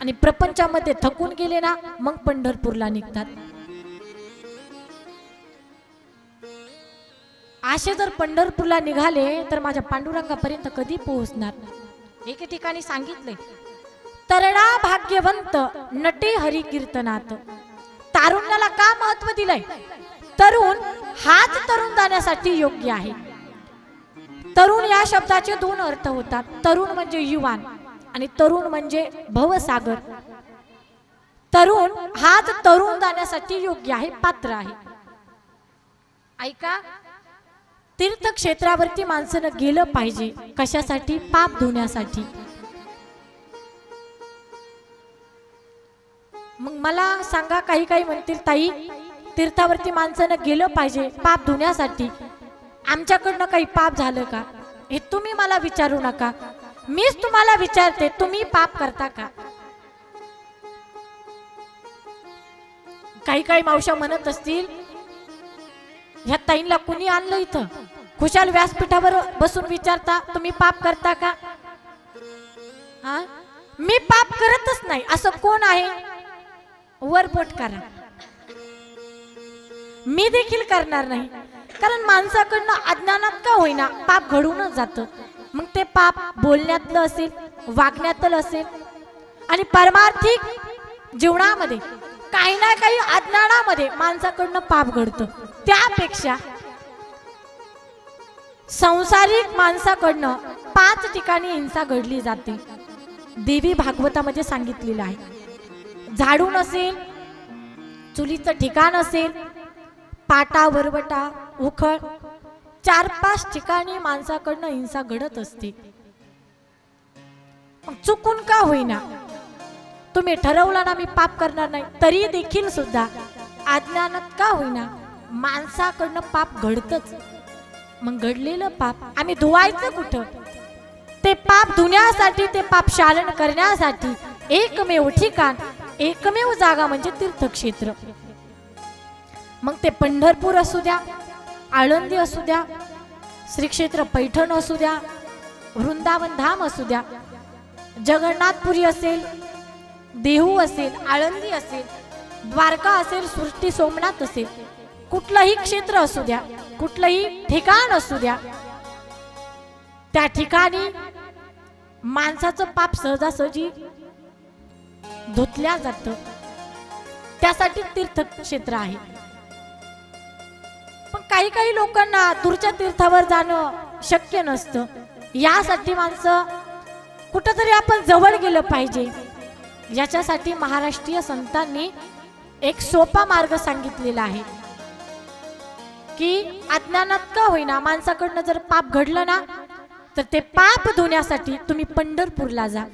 आणि प्रपंचामध्ये थकून गेले ना, मग पंढरपूरला निघतात. असे जर पंढरपूरला निघाले तर माझ्या पांडुरंगापर्यंत कधी पोहोचणार? एके ठिकाणी सांगितले, तरडा भाग्यवंत नटे हरी कीर्तनात. तारुण्याला का महत्व दिलंय? तरुण हाच तरुण जाण्यासाठी योग्य आहे. तरुण या शब्दाचे दोन अर्थ होतात. तरुण म्हणजे युवान आणि तरुण म्हणजे भवसागर. तरुण हाच तरुण जाण्यासाठी योग्य आहे, पात्र आहे. ऐका, तीर्थक्षेत्रावरती माणसानं गेलं पाहिजे. कशासाठी? पाप धुण्यासाठी. मग मला सांगा, काही काही म्हणतील ताई तीर्थावरती माणसानं गेलं पाहिजे पाप धुण्यासाठी, आमच्याकडनं काही पाप झालं का? हे तुम्ही मला विचारू नका, मीच तुम्हाला विचारते, तुम्ही पाप करता का? काही काही मावशा म्हणत असतील, ह्या ताईंला कुणी आणलं इथं? खुशाल व्यासपीठावर बसून विचारता तुम्ही पाप करता का? हा, मी पाप करतच नाही असं कोण आहे? वर बोट करा. मी देखील करणार नाही, कारण माणसाकडनं अज्ञानात का होईना पाप घडूनच जातं. मग ते पाप बोलण्यातलं असेल, वागण्यातलं असेल, आणि परमार्थिक जीवनामध्ये काही ना काही अज्ञानामध्ये माणसाकडनं पाप घडतं. त्यापेक्षा संसारिक माणसाकडनं 5 ठिकाणी हिंसा घडली जाते. देवी भागवतामध्ये सांगितलेलं आहे. झाडू नसेल, चुलीचं ठिकाण असेल, पाटा वरवटा उखळ, 4-5 ठिकाणी माणसाकडनं हिंसा घडत असते. चुकून का होईना, तुम्ही ठरवला ना मी पाप करणार नाही, तरी देखील सुद्धा अज्ञानात का होईना माणसाकडनं पाप घडतच. मग घडलेलं पाप आम्ही धुवायचं कुठं? ते पाप धुण्यासाठी, ते पाप शालन करण्यासाठी एकमेव ठिकाण, एकमेव जागा म्हणजे तीर्थक्षेत्र. मग ते पंढरपूर असू द्या, आळंदी असू द्या, श्री क्षेत्र पैठण असू द्या, वृंदावन धाम असू द्या, जगन्नाथपुरी असेल, देहू असेल, आळंदी असेल, द्वारका असेल, सृष्टी सोमनाथ असेल, कुठलंही क्षेत्र असू द्या, कुठलंही ठिकाण असू द्या, त्या ठिकाणी माणसाचं पाप सहजासहजी धुतल्या जातं. त्यासाठी तीर्थक्षेत्र आहे. पण काही काही लोकांना दूरच्या तीर्थावर जाणं शक्य नसतं. यासाठी माणसं कुठंतरी आपण जवळ गेलं पाहिजे. याच्यासाठी महाराष्ट्रीय संतांनी एक सोपा मार्ग सांगितलेला आहे की अज्ञानात का होईना माणसाकडनं जर पाप घडलं ना, तर ते पाप धुण्यासाठी तुम्ही पंढरपूरला जा.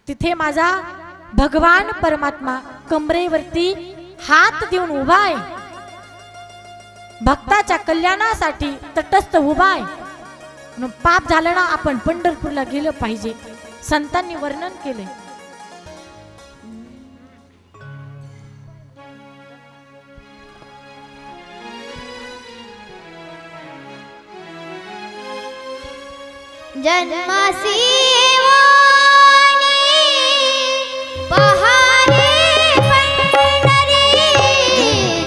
तिथे माझा भगवान परमात्मा कमरेवरती हात देऊन उभा आहे, भक्ताच्या कल्याणासाठी तटस्थ उभा आहे. पाप झालं ना, आपण पंढरपूरला गेलं पाहिजे. संतांनी वर्णन केले. जन्मासी वाणी पहारे पंढरी,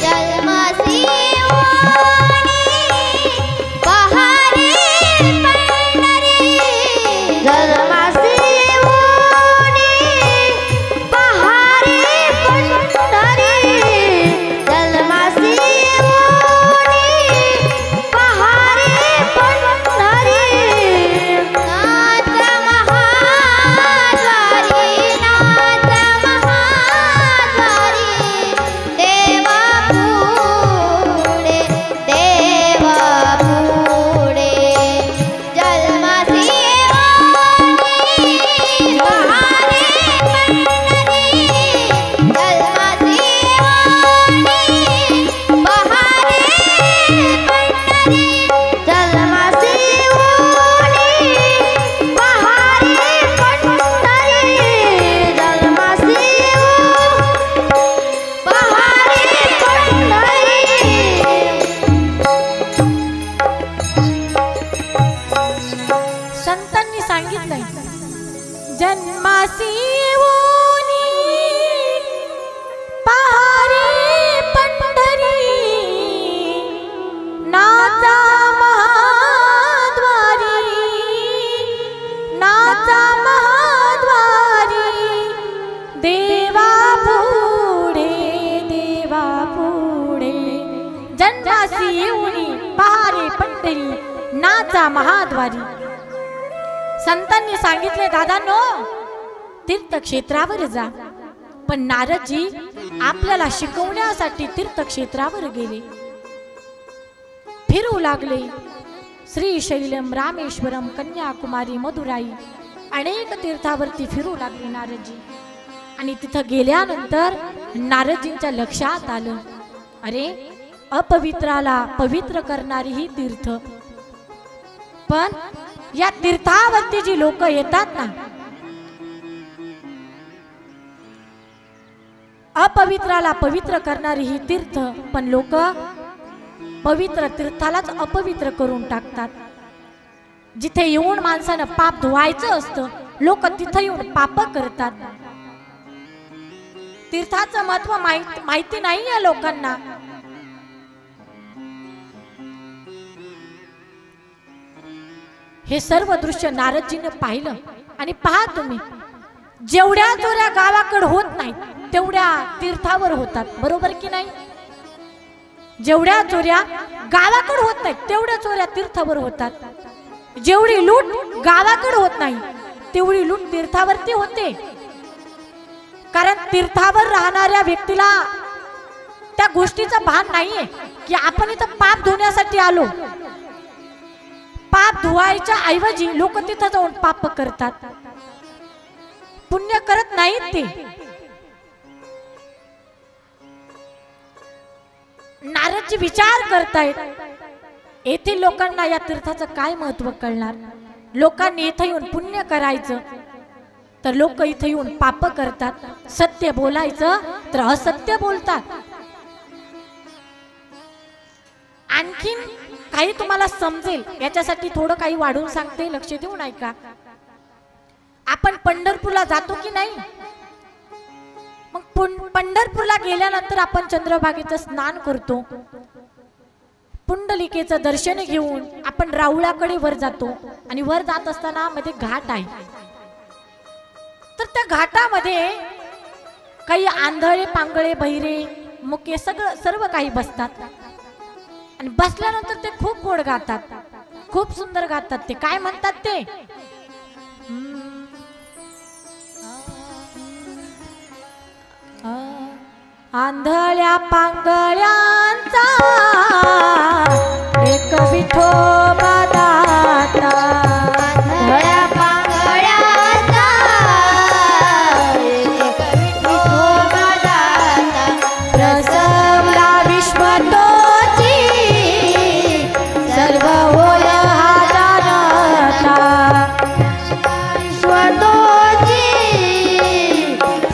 जन्मासी वाणी पहारे पंढरी, जन्मासी वाणी पहारे पंढरी, जन्मासी वाणी पहारे पंढरी. महाद्वारी. संतांनी सांगितले, दादांनो तीर्थक्षेत्रावर जा. पण नारदजी आपल्याला शिकवण्यासाठी तीर्थक्षेत्रावर गेले, फिरू लागले. श्रीशैलम, रामेश्वरम, कन्याकुमारी, मदुराई अनेक तीर्थावरती फिरू लागले नारदजी. आणि तिथं गेल्यानंतर नारदजींच्या लक्षात आलं, अरे अपवित्राला पवित्र करणारी ही तीर्थ. पण या तीर्थावरती जी लोक येतात ना, अपवित्राला पवित्र करणारी ही तीर्थ, पण लोक पवित्र तीर्थालाच अपवित्र करून टाकतात. जिथे येऊन माणसानं पाप धुवायचं असतं, लोक तिथे येऊन पाप करतात. तीर्थाचं महत्व माहिती नाही या लोकांना. हे सर्व दृश्य नारदजीने पाहिलं. आणि पहा तुम्ही, जेवढ्या चोऱ्या गावाकडे होत नाहीत तेवढ्या तीर्थावर होतात, बरोबर की नाही? जेवढ्या चोऱ्या गावाकडे होत नाहीत तेवढ्या चोऱ्या तीर्थावर होतात. जेवढी लूट गावाकडे होत नाही तेवढी लूट तीर्थावरती होते. कारण तीर्थावर राहणाऱ्या व्यक्तीला त्या गोष्टीचं भान नाहीये की आपण इथं पाप धुण्यासाठी आलो. पाप धुवायच्या ऐवजी लोक तिथं जाऊन पाप करतात, पुण्य करत नाहीत. ते नारदजी विचार करतायत, येथील लोकांना या तीर्थाचं काय महत्व कळणार. लोकांनी इथं येऊन पुण्य करायचं तर लोक इथं येऊन पाप करतात, सत्य बोलायचं तर असत्य बोलतात. आणखीन काही तुम्हाला समजेल याच्यासाठी थोडं काही वाढून सांगते, लक्ष देऊन ऐका. आपण पंढरपूरला जातो की नाही? मग पंढरपूरला गेल्यानंतर आपण चंद्रभागेचं स्नान करतो, पुंडलिकेचं दर्शन घेऊन आपण राऊळाकडे वर जातो. आणि वर जात असताना मध्ये घाट आहे, तर त्या घाटामध्ये काही आंधळे पांगळे बहिरे मुके सर्व काही बसतात. आणि बसल्यानंतर ते खूप गोड गातात, खूप सुंदर गातात. ते काय म्हणतात ते? आंधळ्या पांगळ्यांचा एक विठोबा दाता, आंधळ्या पांगळ्यांचा एक विठोबा दाता, प्रसवला विश्वतोची सर्व होय हा जाणता. विश्वतोची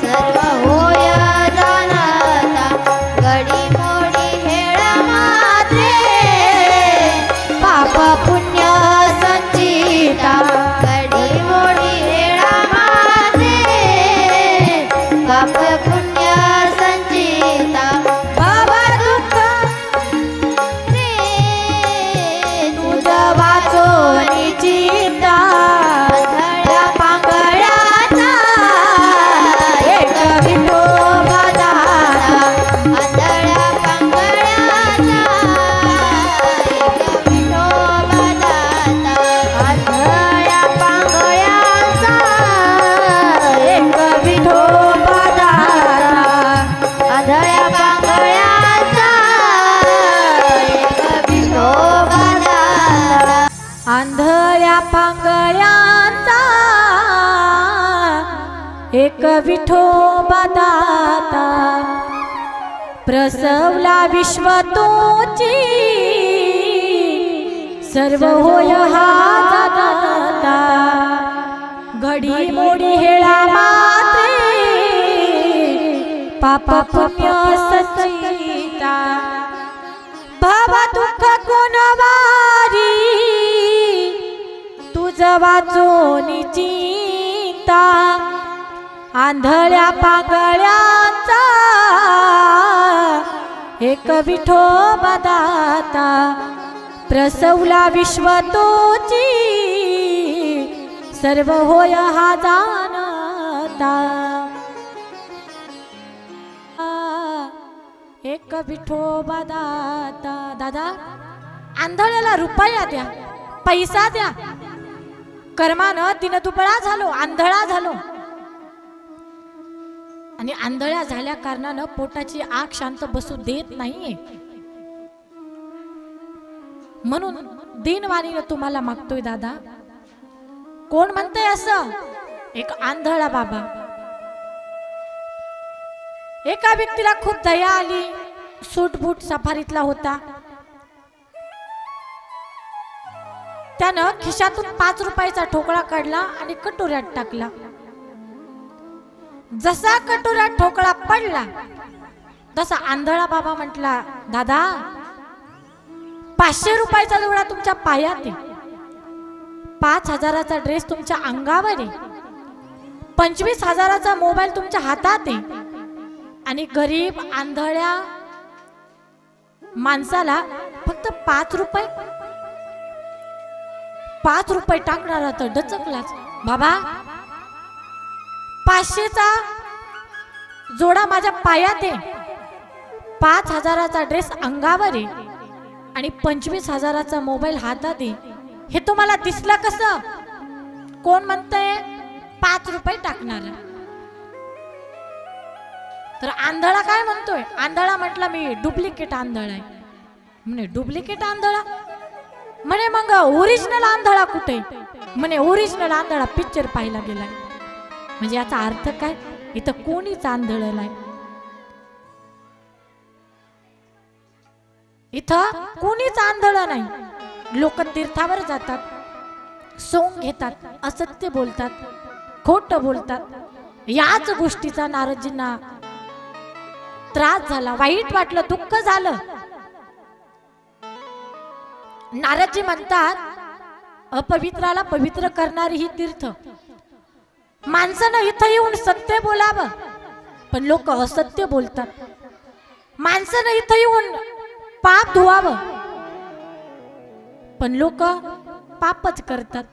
सर्व होय जाणता, घडीमोडी हेळ मात्रे पाप पुण्य संचिता, घडीमोडी हेळ मात्रे पाप पुण्य संचिता. बाबा दुःख तुझं वाचोनी चिंता. आंधळ्या पांगळ्याचा एक विठोबा दाता, आंधळ्या पांगळ्याचा एक विठोबा दाता, आंधळ्या पांगळ्याचा एक विठोबा दाता. आंधळ्या पांगळ्याचा एक विठोबा दाता, आंधळ्या पांगळ्यांचा एक विठोबा दाता, प्रसवला विश्व तोची सर्व होय हा दाता. घडी मोडी हेळा मात्रे पाप पुण्य संचिता. भावा दुःख कोण वारी तुझं वाचोनी चिंता. आंधळ्या पांगळ्यांचा एक विठोबा दाता, प्रसवला विश्व तोची सर्व होय हा जाणता. एक विठोबा दाता. दादा, आंधळ्याला रुपया द्या, पैसा द्या. कर्मानं दिनदुबळा झालो, आंधळा झालो. आणि आंधळ्या झाल्या कारणानं पोटाची आग शांत बसू देत नाहीये. म्हणून दिनवाणीनं तुम्हाला मागतोय दादा. कोण म्हणतंय असं? एक आंधळा बाबा. एका व्यक्तीला खूप दया आली, सूटबूट सफारीतला होता. त्यानं खिशातून 5 रुपयाचा ठोकळा काढला आणि कटोऱ्यात टाकला. जसा कटोऱ्यात ठोकळा पडला तसा आंधळा बाबा म्हटला, दादा 500 रुपयाचा जोडा तुमच्या पायात आहे, 5,000चा ड्रेस तुमच्या अंगावर आहे, 25,000चा मोबाईल तुमच्या हातात आहे. आणि गरीब आंधळ्या माणसाला फक्त 5 रुपये. ₹5 टाकणारा तर डचकलाच. बाबा 500चा जोडा माझ्या पायात आहे, 5,000चा ड्रेस अंगावर आहे आणि 25,000चा मोबाईल हातात आहे, हे तुम्हाला दिसलं कसं? कोण म्हणतंय ₹5 टाकणारा? तर आंधळा काय म्हणतोय? आंधळा म्हटला मी डुप्लिकेट आंधळा आहे. म्हणे डुप्लिकेट आंधळा? म्हणे मग ओरिजिनल आंधळा कुठे? म्हणे ओरिजिनल आंधळा पिक्चर पाहायला गेलाय. म्हणजे याचा अर्थ काय? इथं कोणीच आंधळ नाही, इथं कोणीच आंधळ नाही. लोक तीर्थावर जातात, सोंग घेतात, असत्य बोलतात, खोट बोलतात. याच गोष्टीचा नारदजींना त्रास झाला, वाईट वाटलं, दुःख झालं. नारदजी म्हणतात, अपवित्राला पवित्र करणारी ही तीर्थ. माणसानं इथं येऊन सत्य बोलावं, पण लोक असत्य बोलतात. माणसानं इथं येऊन पाप धुवावं, पण लोक पापच करतात.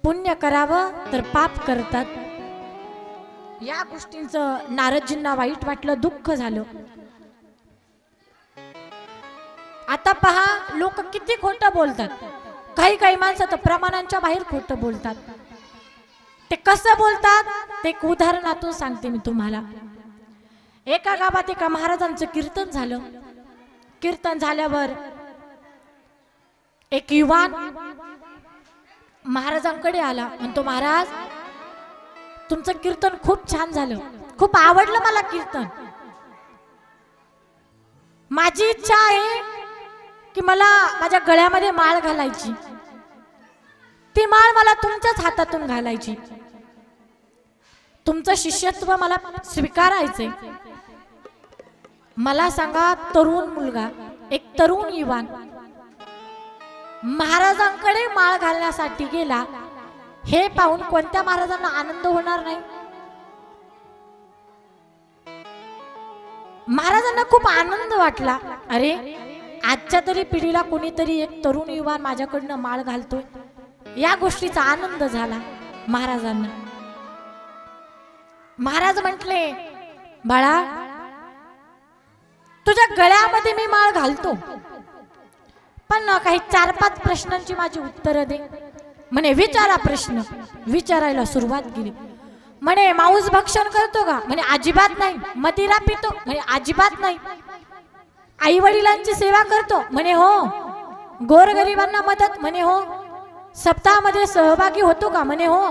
पुण्य करावं तर पाप करतात. या गोष्टींचं नारदजींना वाईट वाटलं, दुःख झालं. आता पहा लोक किती खोटं बोलतात. काही काही माणसं तर प्रमाणांच्या बाहेर खोटं बोलतात. ते कसं बोलतात ते एक उदाहरणातून सांगते मी तुम्हाला. एका गावात एका महाराजांचं कीर्तन झालं. कीर्तन झाल्यावर एक युवान महाराजांकडे आला, म्हणतो महाराज तुमचं कीर्तन खूप छान झालं, खूप आवडलं मला कीर्तन. माझी इच्छा आहे की मला माझ्या गळ्यामध्ये माळ घालायची, ती माळ मला तुमच्याच हातातून घालायची. तुमचं शिष्यत्व मला स्वीकारायचंय. मला सांगा, तरुण मुलगा, एक तरुण युवान महाराजांकडे माळ घालण्यासाठी गेला, हे पाहून कोणत्या महाराजांना आनंद होणार नाही? महाराजांना खूप आनंद वाटला. अरे आजच्या तरी पिढीला कोणीतरी एक तरुण युवान माझ्याकडनं माळ घालतोय, या गोष्टीचा आनंद झाला महाराजांना. महाराज म्हटले, बाळा तुझ्या गळ्यामध्ये मी माळ घालतो, पण काही 4-5 प्रश्नांची माझी उत्तरं दे. म्हणे विचारा प्रश्न. विचारायला सुरुवात केली. म्हणे मांस भक्षण करतो का? म्हणे अजिबात नाही. मदिरा पितो? म्हणे अजिबात नाही. आई वडिलांची सेवा करतो? म्हणे हो. गोरगरिबांना मदत? म्हणे हो. सप्ताहामध्ये सहभागी होतो का? म्हणे हो.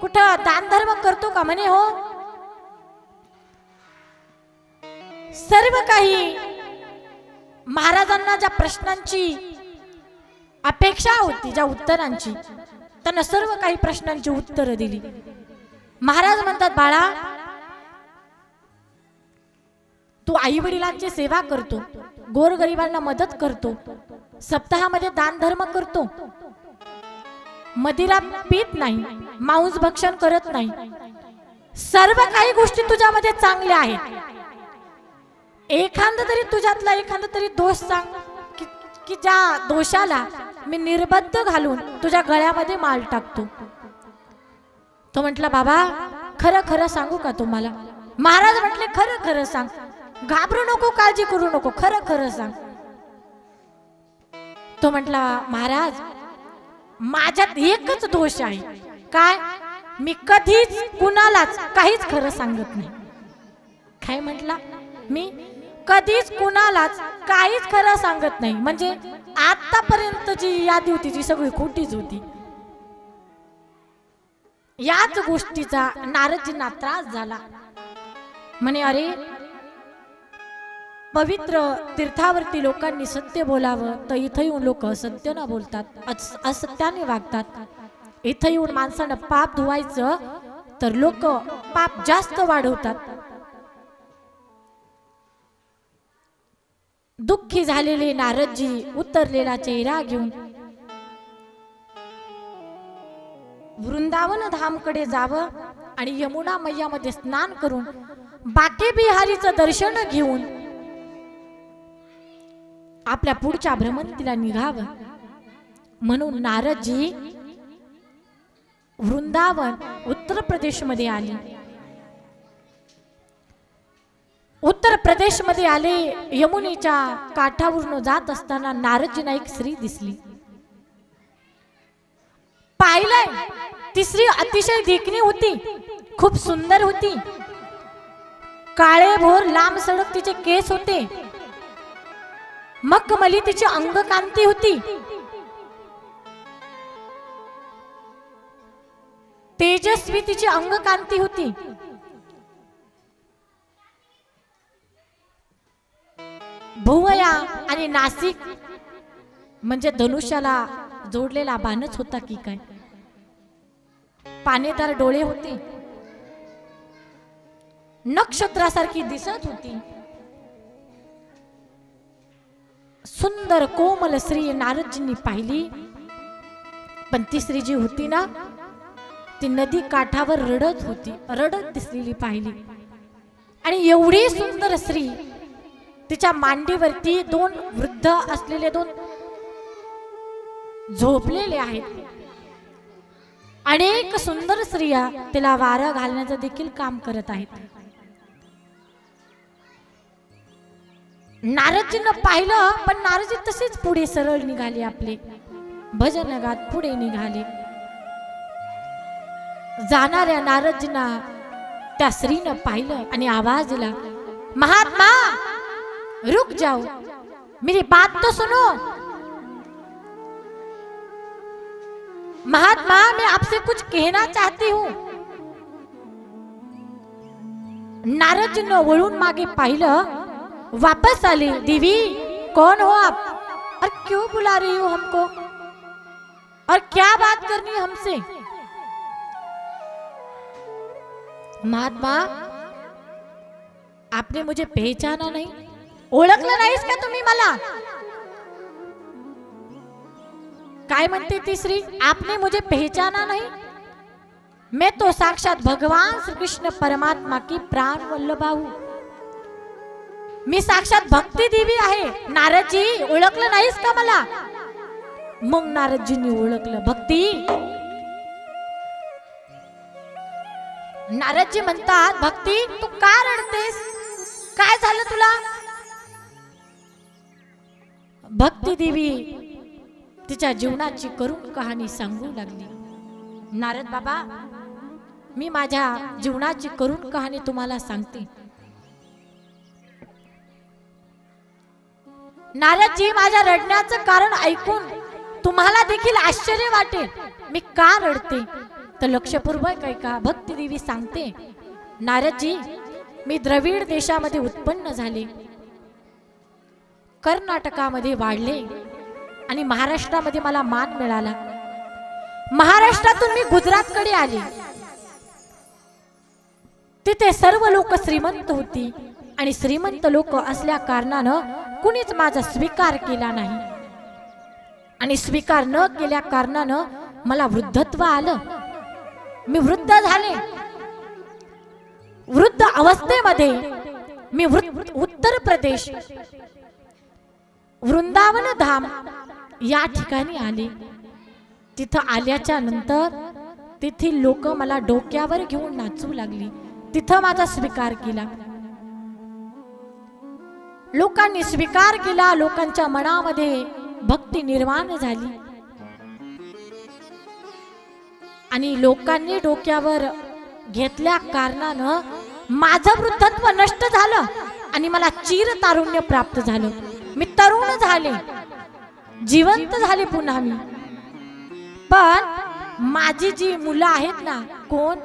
कुठं दान धर्म करतो का? म्हणे हो. सर्व काही महाराजांना ज्या प्रश्नांची अपेक्षा होती, ज्या उत्तरांची, त्यांना सर्व काही प्रश्नांची उत्तरं दिली. महाराज म्हणतात, बाळा तू आई वडिलांची सेवा करतो, गोरगरिबांना मदत करतो, सप्ताहामध्ये दान धर्म करतो, मदिरा पीत नाही, मांस भक्षण करत नाही, सर्व काही गोष्टी तुझ्यामध्ये चांगल्या आहेत. एखादा तरी तुझ्यातला एखादा तरी दोष सांग की ज्या दोषाला मी निर्बंध घालून तुझ्या गळ्यामध्ये माळ टाकतो. तो म्हटला, बाबा खरं खरं सांगू का तुम्हाला? महाराज म्हटले, खरं खरं सांग, घाबरू नको, काळजी करू नको, खरं खरं सांग. तो म्हटला, महाराज माझ्यात एकच दोष आहे. काय? मी कधीच कुणालाच काहीच खरं सांगत नाही. काय म्हटला? मी कधीच कुणालाच काहीच खरं सांगत नाही. म्हणजे आतापर्यंत जी यादी होती ती सगळी खोटीच होती. याच गोष्टीचा नारदजींना त्रास झाला. म्हणे अरे पवित्र तीर्थावरती लोकांनी सत्य बोलावं, तर इथं येऊन लोक असत्य न बोलतात, असत्याने वागतात. इथं येऊन माणसानं पाप धुवायचं तर लोक पाप जास्त वाढवतात. दुःखी झालेले नारदजी उतरलेला चेहरा घेऊन वृंदावन धामकडे जावं आणि यमुना मैयामध्ये स्नान करून बाके बिहारीचं दर्शन घेऊन आपल्या पुढच्या भ्रमंतीला निघावं. म्हणून नारदजी वृंदावन उत्तर प्रदेशमध्ये आले. उत्तर प्रदेशमध्ये आले. यमुनेच्या काठावरून जात असताना नारदजींना एक स्त्री दिसली. पाहिलंय, ती स्त्री अतिशय देखणी होती, खूप सुंदर होती. काळे भोर लांब सडक तिचे केस होते. मखमली तिची अंगकांती होती. तेजस्वी तिची अंगकांती होती. भुवया आणि नासिक म्हणजे धनुष्याला जोडलेला बाणच होता की काय. पानेदार डोळे होते. नक्षत्रासारखी दिसत होती. सुंदर कोमल स्त्री नारदजींनी पाहिली. पण ती स्त्री जी होती ना, ती नदी काठावर रडत होती. रडत दिसलेली पाहिली. आणि एवढी सुंदर स्त्री, तिच्या मांडीवरती दोन वृद्ध असलेले दोन झोपलेले आहेत. अनेक सुंदर स्त्रिया तिला वारा घालण्याचं देखील काम करत आहेत. नारदजींना पाहिलं, पण नारदजी तसेच पुढे सरळ निघाले. आपले भजन गात पुढे निघाले. जाणाऱ्या नारदजींना त्या स्त्रीनं पाहिलं आणि आवाज दिला, महात्मा रुक जाओ, मेरी बात तो सुनो. महात्मा, मैं आपसे कुछ कहना चाहती हूं. नारदजींना वळून मागे पाहिलं, वापस आले. देवी, कौन हो आप और क्यों बुला रही हो हमको, और क्या बात करनी है हमसे? महात्मा, आपने मुझे पहचाना नहीं, ओळखलं नाहीस का तुम्ही मला? काय म्हणते ती स्त्री, आपने मुझे पहचाना नहीं? मैं तो साक्षात भगवान श्री कृष्ण परमात्मा की प्राण वल्लभा हूं. मी साक्षात भक्ती देवी आहे. नारदजी, ओळखलं नाहीस का मला? मग नारदजींनी ओळखलं. भक्ती. नारदजी म्हणतात, भक्ती तू का रडतेस, काय झालं तुला? भक्ती देवी तिच्या जीवनाची करुण कहाणी सांगू लागली. नारद बाबा, मी माझ्या जीवनाची करुण कहाणी तुम्हाला सांगते. नारदजी, माझ्या रडण्याचं कारण ऐकून तुम्हाला देखील आश्चर्य वाटेल. मी का रडते तर लक्षपूर्वक ऐका. भक्ती देवी सांगते, नारदजी, मी द्रविड देशामध्ये उत्पन्न झाले, कर्नाटकामध्ये वाढले आणि महाराष्ट्रामध्ये मला मान मिळाला. महाराष्ट्रातून मी गुजरातकडे आले. तिथे सर्व लोक श्रीमंत होती आणि श्रीमंत लोक असल्या कारणानं कुणीच माझा स्वीकार केला नाही. आणि स्वीकार न केल्या कारणानं मला वृद्धत्व आलं. मी वृद्ध झाले. वृद्ध अवस्थेमध्ये मी उत्तर प्रदेश वृंदावन धाम या ठिकाणी आले. तिथं आल्याच्या नंतर तेथील लोक मला डोक्यावर घेऊन नाचू लागली. तिथं माझा स्वीकार केला. लोकांनी स्वीकार केला. लोकांच्या मनामध्ये भक्ती निर्माण झाली आणि लोकांनी डोक्यावर घेतल्या कारणानं माझं वृद्धत्व नष्ट झालं आणि मला चिर तारुण्य प्राप्त झालं. मी तरुण झाले, जिवंत झाले पुन्हा मी. पण माझी जी मुलं आहेत ना, कोण?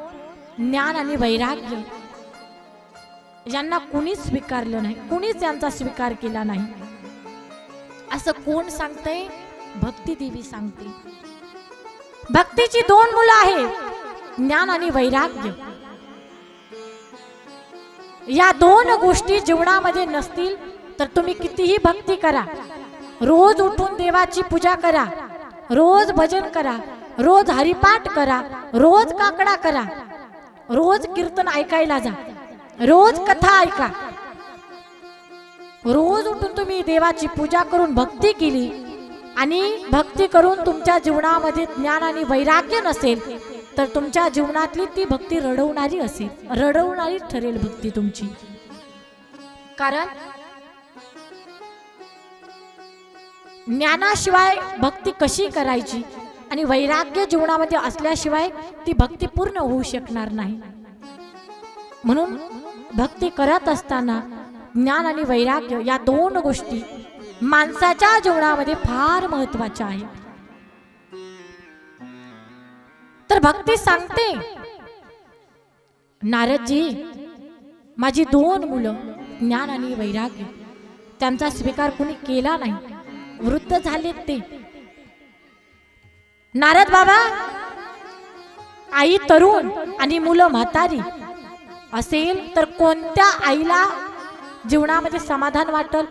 ज्ञान आणि वैराग्य, यांना कुणीच स्वीकारलं नाही, कुणीच यांचा स्वीकार केला नाही. असं कोण सांगते? भक्ती देवी सांगते. भक्तीची दोन मुलं आहेत, ज्ञान आणि वैराग्य. या दोन गोष्टी जीवनामध्ये नसतील तर तुम्ही कितीही भक्ती करा, रोज उठून देवाची पूजा करा, रोज भजन करा, रोज हरिपाठ करा, रोज काकडा करा, रोज कीर्तन ऐकायला जा, रोज कथा ऐका, रोज उठून तुम्ही देवाची पूजा करून भक्ती केली आणि भक्ती करून तुमच्या जीवनामध्ये ज्ञान आणि वैराग्य नसेल तर तुमच्या जीवनातली ती भक्ती रडवणारी असेल, रडवणारी ठरेल भक्ती तुमची. कारण ज्ञानाशिवाय भक्ती कशी करायची आणि वैराग्य जीवनामध्ये असल्याशिवाय ती भक्ती पूर्ण होऊ शकणार नाही. म्हणून भक्ती करत असताना ज्ञान आणि वैराग्य या दोन गोष्टी माणसाच्या जीवनामध्ये फार महत्वाच्या आहेत. तर भक्ती सांगते, नारदजी माझी 2 मुलं ज्ञान आणि वैराग्य त्यांचा स्वीकार कुणी केला नाही, वृद्ध झालेत ते. नारद बाबा, आई तरुण आणि मुलं म्हातारी असेल तर कोणत्या आईला जीवनामध्ये समाधान वाटल?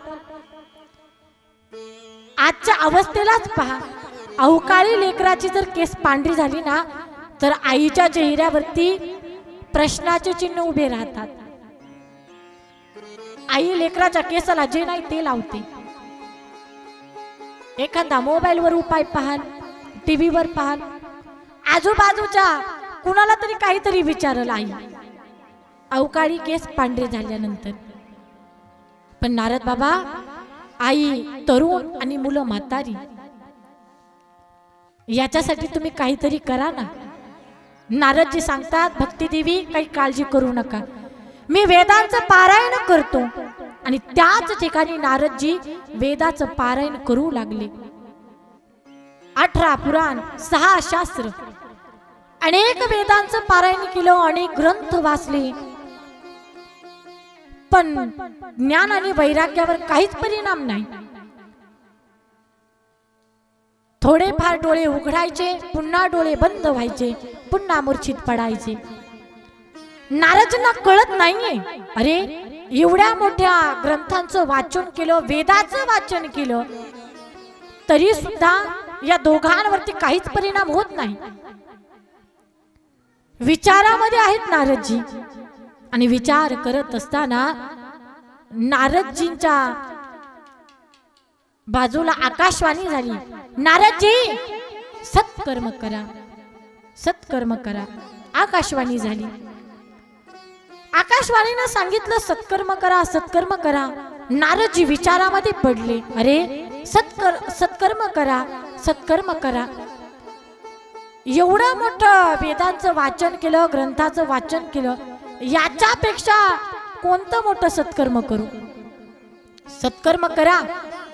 आजच्या अवस्थेलाच पहा, अवकाळी लेकराची जर केस पांढरी झाली ना तर आईच्या चेहऱ्यावरती प्रश्नाचे चिन्ह उभे राहतात. आई लेकराच्या केसाला जे नाही ते लावते. एखादा मोबाईलवर उपाय पाहाल, टीव्हीवर पाहाल, आजूबाजूच्या कुणाला तरी काहीतरी विचारल आई अवकाळी केस पांढरे झाल्यानंतर. पण नारद बाबा, आई तरुण आणि मुलं म्हातारी याच्यासाठी तुम्ही काहीतरी करा ना. नारदजी सांगतात, भक्ती देवी काही काळजी करू नका, मी वेदांचं पारायण करतो. आणि त्याच ठिकाणी नारदजी वेदाचं पारायण करू लागले. 18 पुराण, 6 शास्त्र, अनेक वेदांचं पारायण केलं, अनेक ग्रंथ वाचले, पण ज्ञान आणि वैराग्यावर काहीच परिणाम नाही. थोडेफार डोळे उघडायचे, पुन्हा डोळे बंद व्हायचे, पुन्हा मूर्छित पडायचे. नारदजींना कळत नाहीये, अरे एवढ्या मोठ्या ग्रंथांचं वाचन केलं, वेदाचं वाचन केलं, तरी सुद्धा या दोघांवरती काहीच परिणाम होत नाही. विचारामध्ये आहेत नारदजी. आणि विचार करत असताना नारदजींच्या बाजूला आकाशवाणी झाली, नारदजी सत्कर्म करा, सत्कर्म करा. आकाशवाणी झाली. आकाशवाणीनं सांगितलं सत्कर्म करा, सत्कर्म करा. नारदजी विचारामध्ये पडले, अरे सत्कर्म करा, सत्कर्म करा. एवढं मोठं वेदांचं वाचन केलं, ग्रंथाचं वाचन केलं, याच्यापेक्षा कोणतं मोठं सत्कर्म करू? सत्कर्म करा.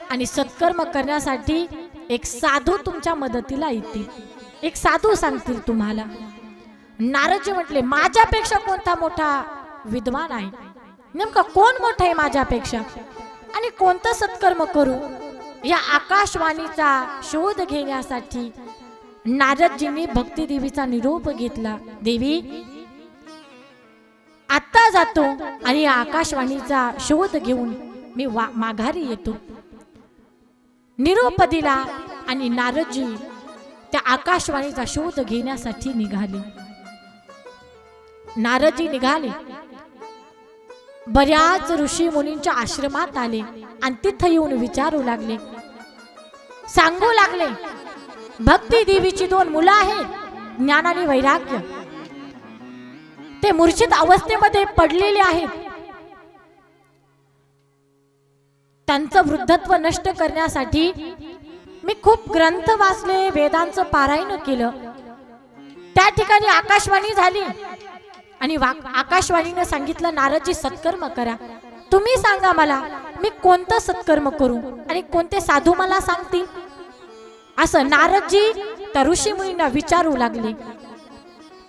आणि सत्कर्म करण्यासाठी एक साधू तुमच्या मदतीला येतील, एक साधू सांगतील तुम्हाला. नारदजी म्हटले, माझ्यापेक्षा कोणता मोठा विद्वान आहे? नेमका कोण मोठा आहे माझ्यापेक्षा? आणि कोणतं सत्कर्म करू? या आकाशवाणीचा शोध घेण्यासाठी नारदजींनी भक्ती देवीचा निरोप घेतला. देवी, आता जातो आणि या आकाशवाणीचा शोध घेऊन मी माघारी येतो. निरोप दिला आणि नारदजी त्या आकाशवाणीचा शोध घेण्यासाठी निघाले. नारदजी निघाले, बऱ्याच ऋषी मुनींच्या आश्रमात आले आणि तिथं येऊन विचारू लागले, सांगू लागले, भक्ती देवीची 2 मुलं आहेत, ज्ञान आणि वैराग्य, ते मूर्छित अवस्थेमध्ये पडलेले आहेत. त्यांचं वृद्धत्व नष्ट करण्यासाठी मी खूप ग्रंथ वाचले, वेदांचं पारायण केलं. त्या ठिकाणी आकाशवाणी झाली आणि आकाशवाणीने सांगितलं, नारदजी सत्कर्म करा. तुम्ही सांगा मला, मी कोणतं सत्कर्म करू आणि कोणते साधू मला सांगतील? असं नारदजी त्या ऋषीमुनींना विचारू लागले.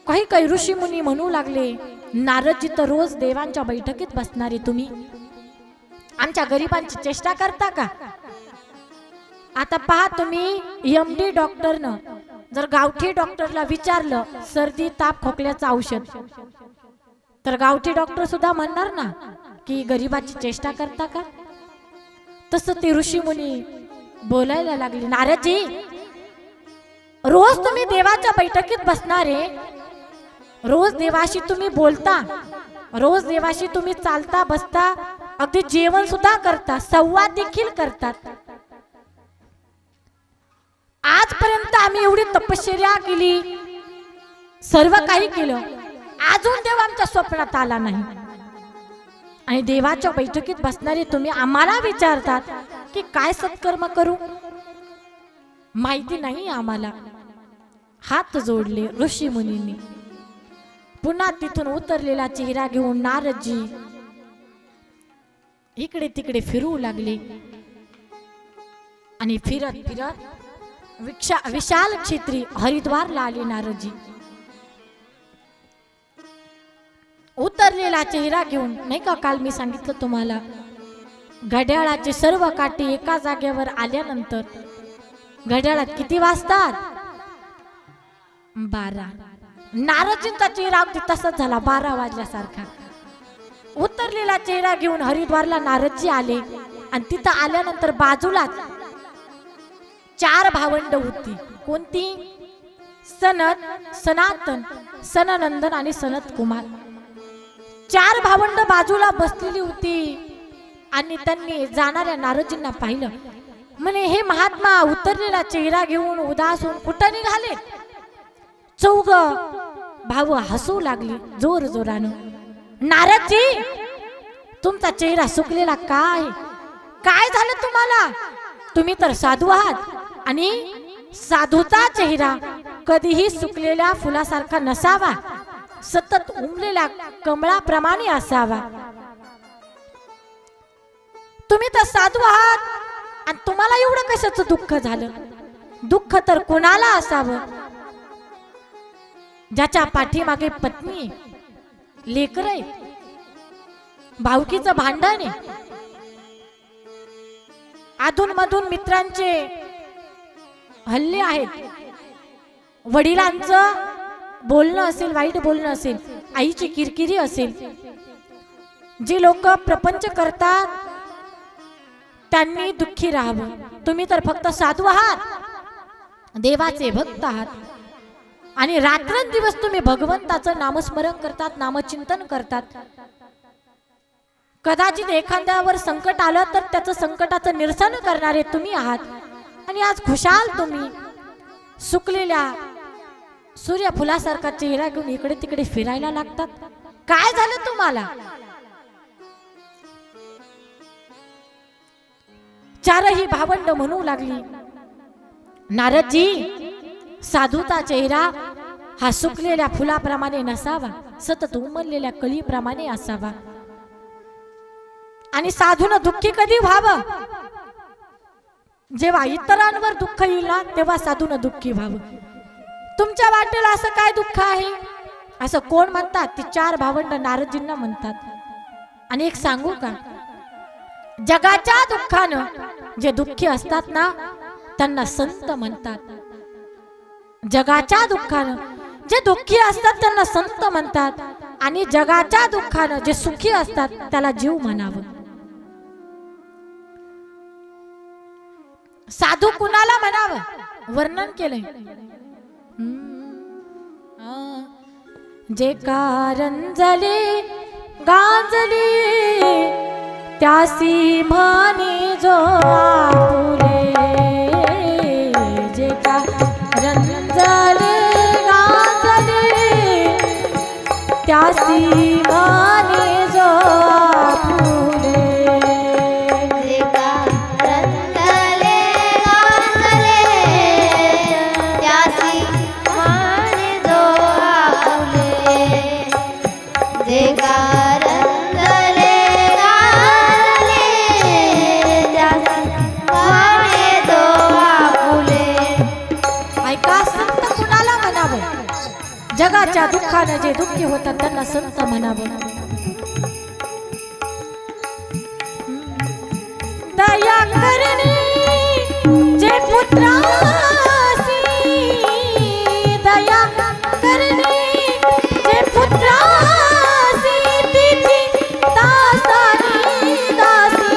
काही काही ऋषीमुनी म्हणू लागले, नारदजी तर रोज देवांच्या बैठकीत बसणारे, तुम्ही आमच्या गरिबांची चेष्टा करता का? आता पहा, तुम्ही MD डॉक्टरनं जर गावठी डॉक्टरला विचारलं सर्दी ताप खोकल्याचं औषध, तर गावठी डॉक्टर सुद्धा म्हणणार ना की गरिबाची चेष्टा करता का? तसं ते ऋषीमुनी बोलायला लागले, नारदजी रोज तुम्ही देवाच्या बैठकीत बसणारे, रोज देवाशी तुम्ही बोलता, रोज देवाशी तुम्ही चालता बसता, अगदी जेवण सुद्धा करता, संवाद देखील करतात. निमित्त आम्ही एवढी तपश्चर्या केली, सर्व काही केलं, अजून देव आमच्या स्वप्नात आला नाही. आणि देवाच्या बैठकीत बसणारे तुम्ही आम्हाला विचारतात की काय सत्कर्म करू, माहिती नाही आम्हाला. हात जोडले ऋषी मुनींनी. पुन्हा तिथून उतरलेला चेहरा घेऊन नारदजी इकडे तिकडे फिरू लागले. आणि फिरत फिरत विशाल क्षेत्री हरिद्वारला आले नारदजी. उतरलेला चेहरा घेऊन, नाही का काल मी सांगितलं तुम्हाला, घड्याळाचे सर्व काठी एका जागेवर आल्यानंतर घड्याळात किती वाजतात? 12. नारदजींचा चेहरा अगदी तसाच झाला, 12 वाजल्यासारखा. उतरलेला चेहरा घेऊन हरिद्वारला नारदजी आले. आणि तिथं आल्यानंतर बाजूलाच 4 भावंड होती. कोणती? सनत, सनातन, सननंदन आणि सनत कुमार. 4 भावंड बाजूला बसलेली होती. आणि त्यांनी जाणाऱ्या नारदजींना पाहिलं. म्हणे, हे महात्मा उतरलेला चेहरा घेऊन उदास होऊन कुठं निघाले? 4 भाऊ हसू लागली जोर जोरानं. नारदजी, तुमचा चेहरा सुकलेला काय? काय झालं तुम्हाला? तुम्ही तर साधू आहात आणि साधूचा चेहरा कधीही सुकलेल्या फुलासारखा नसावा, सतत उमलेल्या कमळाप्रमाणे असावा. तुम्ही तर साधू आहात आणि तुम्हाला एवढं कशाचं दुःख झालं? दुःख तर कोणाला असावं? ज्याच्या पाठीमागे पत्नी, लेकर आहे, भावकीचं भांडण आहे, अधून मधून मित्रांचे हल्ले आहेत, वडिलांचं बोलणं असेल, वाईट बोलणं असेल, आईची किरकिरी असेल. जे लोक प्रपंच करतात त्यांनी दुःखी राहावं. तुम्ही तर फक्त साधू आहात, देवाचे भक्त आहात आणि रात्रंदिवस तुम्ही भगवंताचं नामस्मरण करतात, नामचिंतन करतात. कदाचित एखाद्यावर संकट आलं तर त्याचं संकटाचं निरसन करणारे तुम्ही आहात. आणि आज खुशाल तुम्ही सुकलेल्या सूर्यफुलासारखा चेहरा घेऊन इकडे तिकडे फिरायला लागतात. काय झालं तुम्हाला? 4ही भावंड म्हणू लागली, नारदजी, साधूचा चेहरा हा सुकलेल्या फुलाप्रमाणे नसावा, सतत उमललेल्या कळीप्रमाणे असावा. आणि साधून दुःखी कधी व्हावं? जेव्हा इतरांवर दुःख येईल ना, तेव्हा साधून दुःखी व्हावं. तुमच्या वाटेला असं काय दुःख आहे? असं कोण म्हणतात? ती 4 भावंड नारदजींना म्हणतात. आणि एक सांगू का, जगाच्या दुःखानं जे दुःखी असतात ना, त्यांना संत म्हणतात. जगाच्या दुःखानं जे दुःखी असतात त्यांना संत म्हणतात. आणि जगाच्या दुःखानं जे सुखी असतात त्याला जीव म्हणावं. साधू कुणाला म्हणावं? वर्णन केलंय. जे कारंजले गांजले त्यासी म्हणे जो आपुले. जे कारंजले गांजले त्यासी म्हणे जो आपुले. जे कारंजले गांजले त्यासी म्हणे जो आपुले. जे कारंजले गांजले त्यासी म्हणे जो आपुले. ऐका, संत कुणाला म्हणावं? जगाच्या दुःखानं जे दुःखी होतात त्यांना संत म्हणावं. दया करणे जे पुत्रासी, दया करणे जे पुत्रासी, तिची दासानी दासी.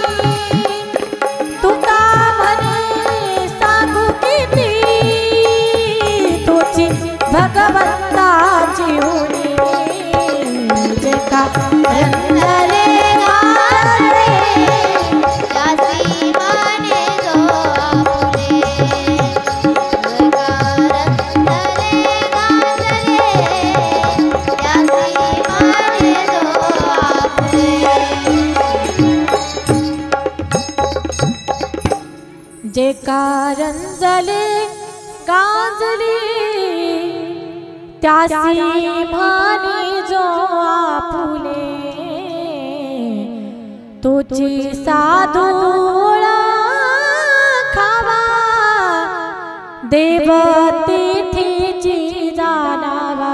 तुका म्हणे सांगू किती, तुझी भगवंताची होणी. जे कारंजले गांजले त्यासी म्हणे जो आपुले. जे कारंजले गाजली त्यासी म्हणे जो आपुले तोची साधूळा खावा देव तिथीची जाणावा.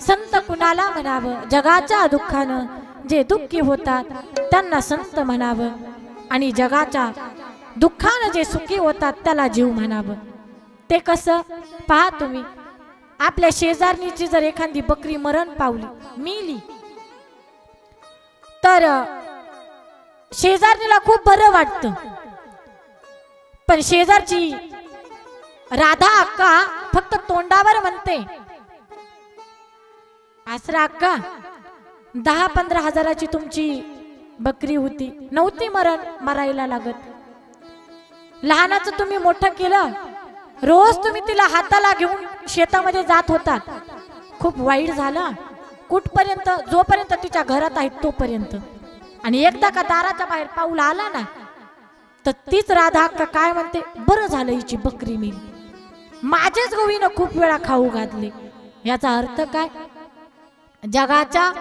संत कुणाला म्हणावं? जगाच्या दुःखानं जे दुःखी होतात त्यांना संत म्हणावं आणि जगाच्या दुःखानं जे सुखी होतात त्याला जीव म्हणावं. ते कसं पहा तुम्ही, आपल्या शेजारणीची जर एखादी बकरी मरण पावली, मेली, तर शेजारणीला खूप बरं वाटतं. पण शेजारची राधा अक्का फक्त तोंडावर म्हणते, आसरा अक्का 10-15 हजाराची तुमची बकरी होती, नव्हती मरायला लागत. लहानाचं तुम्ही मोठं केलं, रोज तुम्ही तिला हाताला घेऊन शेतामध्ये जात होतात. खूप वाईट झालं कुठपर्यंत? जोपर्यंत तिच्या घरात आहेत तोपर्यंत. आणि एकदा का दाराच्या बाहेर पाऊल आला ना, तर तीच राधा अक्का काय म्हणते, बरं झालं हिची बकरी मेली, माझेच गोवीनं खूप वेळा खाऊ घातले. याचा अर्थ काय? जगाच्या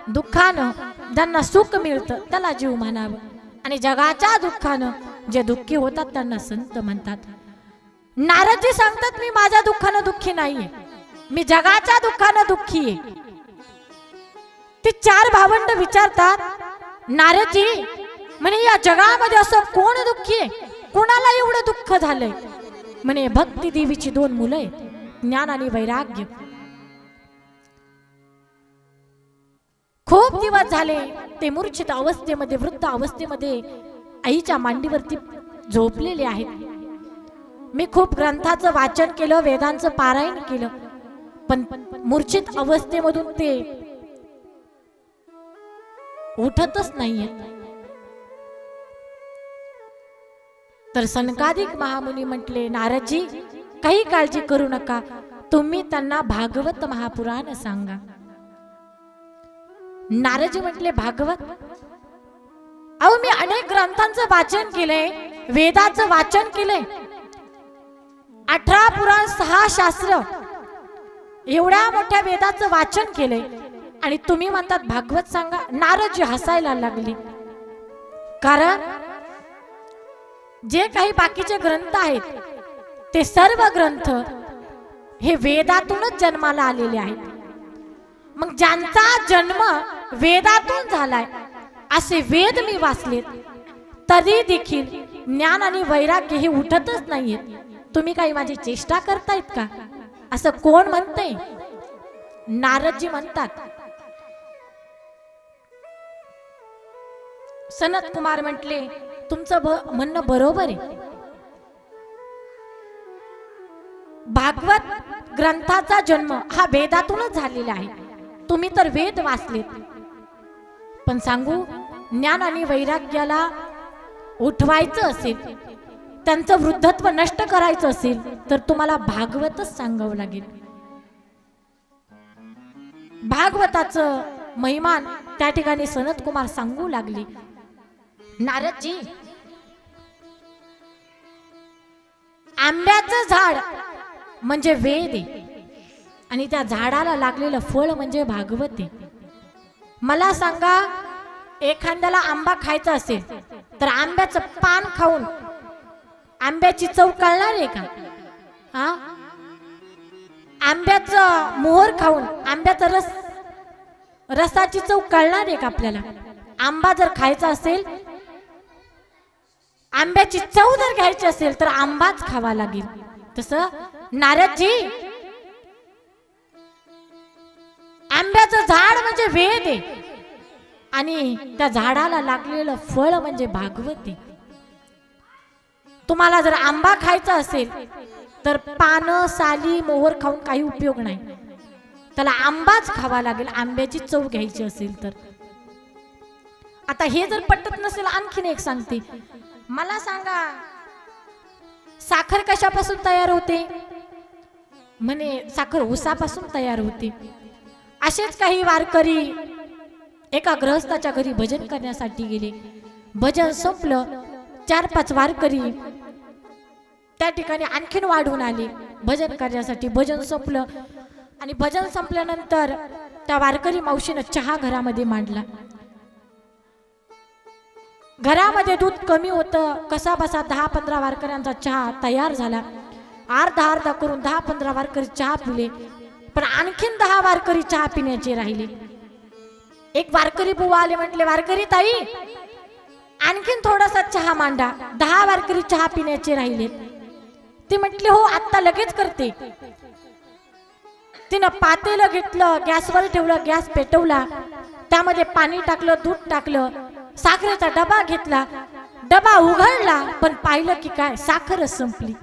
दुःखानं ज्यांना सुख मिळतं त्याला जीव म्हणावं आणि जगाच्या दुःखानं जे दुःखी होतात त्यांना संत म्हणतात. नारदजी सांगतात, मी माझ्या दुःखानं दुःखी नाहीये, मी जगाच्या दुःखानं दुःखी आहे. ते 4 भावंड विचारतात, नारदजी म्हणे या जगामध्ये असं कोण दुःखी आहे, कोणाला एवढं दुःख झालंय? म्हणे भक्ती देवीची 2 मुलं आहेत, ज्ञान आणि वैराग्य. खूप दिवस झाले ते मूर्छित अवस्थेमध्ये, वृद्ध अवस्थेमध्ये आईच्या मांडीवरती झोपलेले आहेत. मी खूप ग्रंथाचं वाचन केलं, वेदांचं पारायण केलं, पण मूर्छित अवस्थेमधून ते उठतच नाहीयेत. तर सनकादिक महामुनी म्हटले, नारदजी काही काळजी करू नका, तुम्ही त्यांना भागवत महापुराण सांगा. नारदजी म्हटले, भागवत? अहो मी अनेक ग्रंथांचं वाचन केलंय, वेदाचं वाचन केलंय, 18 पुराण 6 शास्त्र, एवढ्या मोठ्या वेदाचं वाचन केलंय आणि तुम्ही म्हणतात भागवत सांगा? नारदजी हसायला लागले. कारण जे काही बाकीचे ग्रंथ आहेत ते सर्व ग्रंथ हे वेदातूनच जन्माला आलेले आहेत. मग ज्यांचा जन्म वेदातून झालाय असे वेद मी वाचलेत, तरी देखील ज्ञान आणि वैराग्य हे उठतच नाहीयेत. तुम्ही काही माझी चेष्टा करतायत का? असं कोण म्हणते? नारदजी म्हणतात. सनत कुमार म्हटले, तुमचं म्हणणं बरोबर आहे. भागवत ग्रंथाचा जन्म हा वेदातूनच झालेला आहे. तुम्ही तर वेद वाचलेत, पण सांगू, ज्ञान आणि वैराग्याला उठवायचं असेल, त्यांचं वृद्धत्व नष्ट करायचं असेल, तर तुम्हाला भागवतच सांगावं लागेल. भागवताचं महिमान त्या ठिकाणी सनत कुमार सांगू लागले. नारदजी, आंब्याचं झाड म्हणजे वेद आहे आणि त्या झाडाला लागलेलं फळ म्हणजे भागवत आहे. मला सांगा, एखाद्याला आंबा खायचा असेल तर आंब्याचं पान खाऊन आंब्याची चव कळणार आहे का? हा, आंब्याचं मोहर खाऊन आंब्याचा रसाची चव कळणार आहे का आपल्याला? आंबा जर खायचा असेल, आंब्याची चव जर घ्यायची असेल तर आंबाच खावा लागेल. तसं नारदजी, आंब्याचं झाड म्हणजे वेद आहे आणि त्या झाडाला लागलेलं फळ म्हणजे भागवत आहे. तुम्हाला जर आंबा खायचा असेल तर पानं, साली, मोहर खाऊन काही उपयोग नाही, त्याला आंबाच खावा लागेल, आंब्याची चव घ्यायची असेल तर. आता हे जर पटत नसेल, आणखीन एक सांगते. मला सांगा, साखर कशापासून तयार होते? म्हणे साखर ऊसापासून तयार होते. असेच काही वारकरी एका गृहस्थाच्या घरी भजन करण्यासाठी गेले. भजन संपलं 4-5 वारकरी त्या ठिकाणी आणखीन वाढून आले भजन कार्यासाठी. भजन संपलं आणि भजन संपल्यानंतर त्या वारकरी मावशीनं चहा घरामध्ये मांडला. घरामध्ये दूध कमी होतं, कसा बसा 10-15 वारकऱ्यांचा चहा तयार झाला. अर्धा करून 10-15 वारकरी चहा पिले, पण आणखीन 10 वारकरी चहा पिण्याचे राहिले. एक वारकरी बुवा आले, म्हटले वारकरी ताई आणखीन थोडासा चहा मांडा, 10 वारकरी चहा पिण्याचे राहिले. ते म्हटले हो आत्ता लगेच करते. तिनं पातेलं घेतलं, गॅसवर ठेवलं, गॅस पेटवला, त्यामध्ये पाणी टाकलं, दूध टाकलं, साखरेचा डबा घेतला, डबा उघडला, पण पाहिलं की काय साखरच संपली.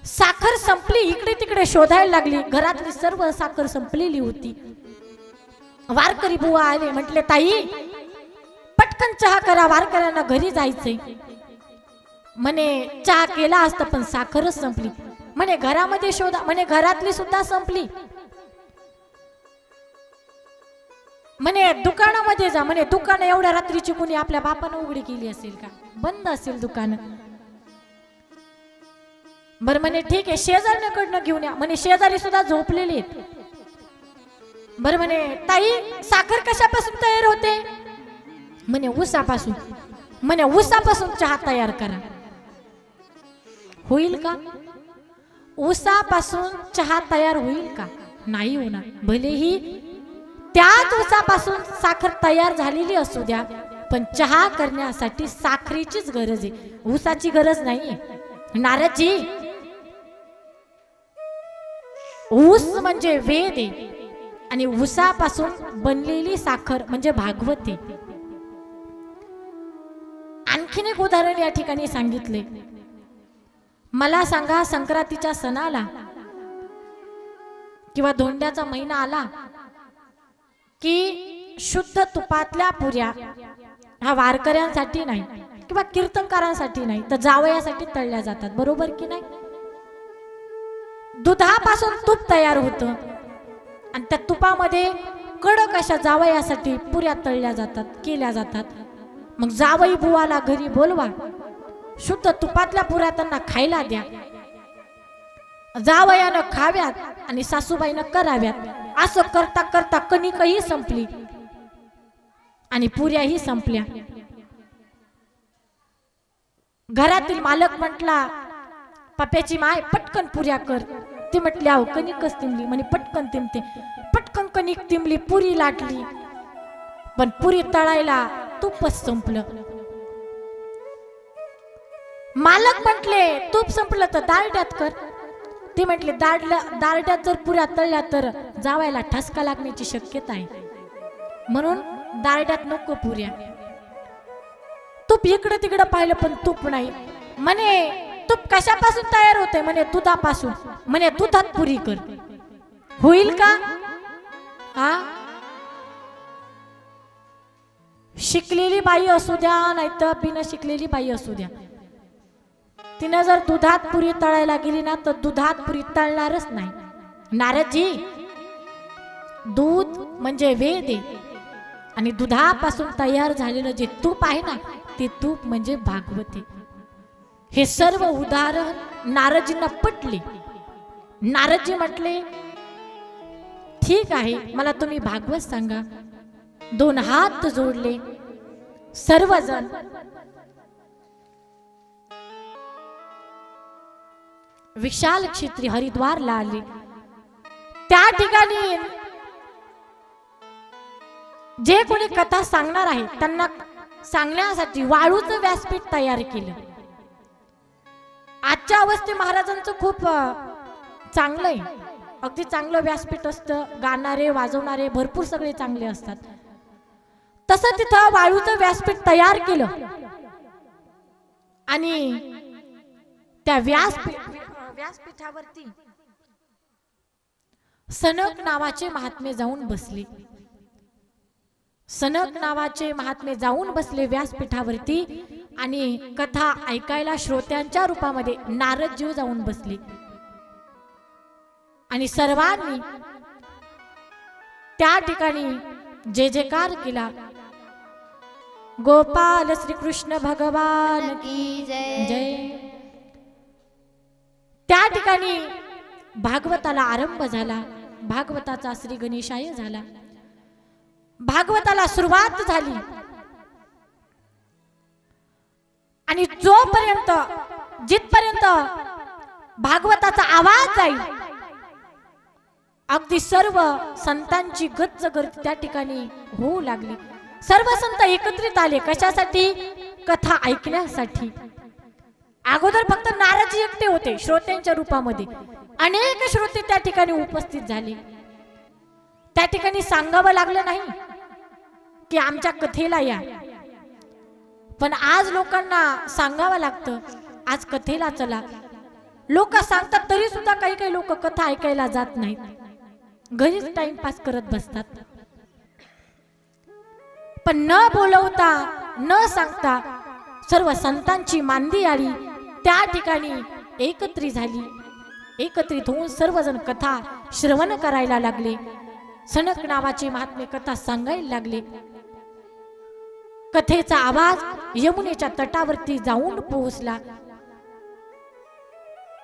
साखर संपली, इकडे तिकडे शोधायला लागली, घरातली सर्व साखर संपलेली होती. वारकरी बुवा आले, म्हटले ताई पटकन चहा करा, वारकऱ्यांना घरी जायचंय. म्हणे चहा केला असता पण साखरच संपली. म्हणे घरामध्ये शोधा, म्हणे घरातली सुद्धा संपली. म्हणे दुकानामध्ये जा, म्हणे दुकान एवढ्या रात्रीची कोणी आपल्या बापानं उघडी केली असेल का, बंद असेल दुकान. बरं म्हणे ठीक आहे शेजारकडनं घेऊन या, म्हणे शेजारी सुद्धा झोपलेले आहेत. बरं म्हणे ताई साखर कशापासून तयार होते, म्हणे ऊसापासून. म्हणे ऊसापासून चहा तयार करा, होईल का? ऊसापासून चहा तयार होईल का? नाही होणार. भलेही त्याच ऊसापासून साखर तयार झालेली असू द्या, पण चहा करण्यासाठी साखरेचीच गरज आहे, ऊसाची गरज नाही. नारदजी ऊस म्हणजे वेद आहे आणि ऊसापासून बनलेली साखर म्हणजे भागवत आहे. आणखीन एक उदाहरण या ठिकाणी सांगितले. मला सांगा संक्रांतीच्या सणाला किंवा धोंड्याचा महिना आला की शुद्ध तुपातल्या पुऱ्या हा वारकऱ्यांसाठी नाही किंवा कीर्तनकारांसाठी नाही, तर जावयासाठी तळल्या जातात, बरोबर की नाही? दुधापासून तूप तयार होतं आणि त्या तुपामध्ये कडक अशा जावयासाठी पुऱ्या तळल्या जातात, केल्या जातात. मग जावई बुवाला घरी बोलवा, शुद्ध तुपातल्या पुऱ्या त्यांना खायला द्या, जावयानं खाव्यात आणि सासूबाईनं कराव्यात. असं करता करता कणिकही संपली आणि पुऱ्याही संपल्या. घरातील मालक म्हटला पप्याची माय पटकन पुऱ्या कर. ती म्हटली अहो कणिकच तिंबली. म्हणे पटकन तिंबते. पटकन कणिक तिंबली, पुरी लाटली, पण पुरी तळायला तूपच संपलं. मालक म्हटले तूप संपलं तर दारड्यात कर. ती म्हटले दारड्यात जर पुऱ्या तळल्या तर जावायला ठसका लागण्याची शक्यता आहे, म्हणून दारड्यात नको पुऱ्या. तूप इकडे तिकडे पाहिलं पण तूप नाही. म्हणे तूप कशापासून तयार होते, म्हणे दुधापासून. म्हणे दुधात पुरी कर, होईल का? हा, शिकलेली बाई असू द्या नाहीतर बिन शिकलेली बाई असू द्या, तिने जर दुधात पुरी तळायला गेली ना तर दुधात पुरी तळणारच नाही. नारदजी दूध म्हणजे वेद आहे आणि दुधापासून तयार झालेलं जे तूप आहे ना ते तूप म्हणजे भागवत आहे. हे सर्व उदाहरण नारदजींना पटले. नारदजी म्हटले ठीक आहे, मला तुम्ही भागवत सांगा. 2 हात जोडले, सर्वजण विशाल क्षेत्री हरिद्वारला आले. त्या ठिकाणी जे कोणी कथा सांगणार आहे त्यांना सांगण्यासाठी वाळूचं व्यासपीठ तयार केलं. आजच्या अवस्थे महाराजांचं खूप चांगलं आहे, अगदी चांगलं व्यासपीठ असतं, गाणारे वाजवणारे भरपूर सगळे चांगले असतात. तसं तिथं वाळूचं व्यासपीठ तयार केलं आणि त्या व्यासपीठावरती सनक नावाचे महात्मे जाऊन बसले. सनक नावाचे महात्मे जाऊन बसले व्यासपीठावरती आणि कथा ऐकायला श्रोत्यांच्या रूपामध्ये नारदजी जाऊन बसले आणि सर्वांनी त्या ठिकाणी जय जयकार केला. गोपाल श्री कृष्ण भगवान की जय. जय. त्या ठिकाणी भागवताला आरंभ झाला. भागवताचा श्री गणेशाय झाला. भागवताला सुरुवात झाली आणि जोपर्यंत जिथपर्यंत भागवताचा आवाज जाईल अगदी सर्व संतांची गच्च गर्दी त्या ठिकाणी होऊ लागली. सर्व संत एकत्रित आले. कशासाठी? कथा ऐकण्यासाठी. अगोदर फक्त नारदजी एकटे होते श्रोत्यांच्या रूपामध्ये. अनेक श्रोते त्या ठिकाणी उपस्थित झाले. त्या ठिकाणी सांगावं लागलं नाही की आमच्या कथेला या, पण आज लोकांना सांगावं लागतं आज कथेला चला. लोक सांगतात तरी सुद्धा काही काही लोक कथा ऐकायला जात नाहीत, घरीच टाइमपास करत बसतात. पण न बोलवता न सांगता सर्व संतांची मांदी आली. त्या ठिकाणी एकत्रित झाली. एकत्रित होऊन सर्वजण कथा श्रवण करायला लागले. सनक नावाची महात्म्य कथा सांगायला लागले. कथेचा आवाज यमुनेच्या तटावरती जाऊन पोहोचला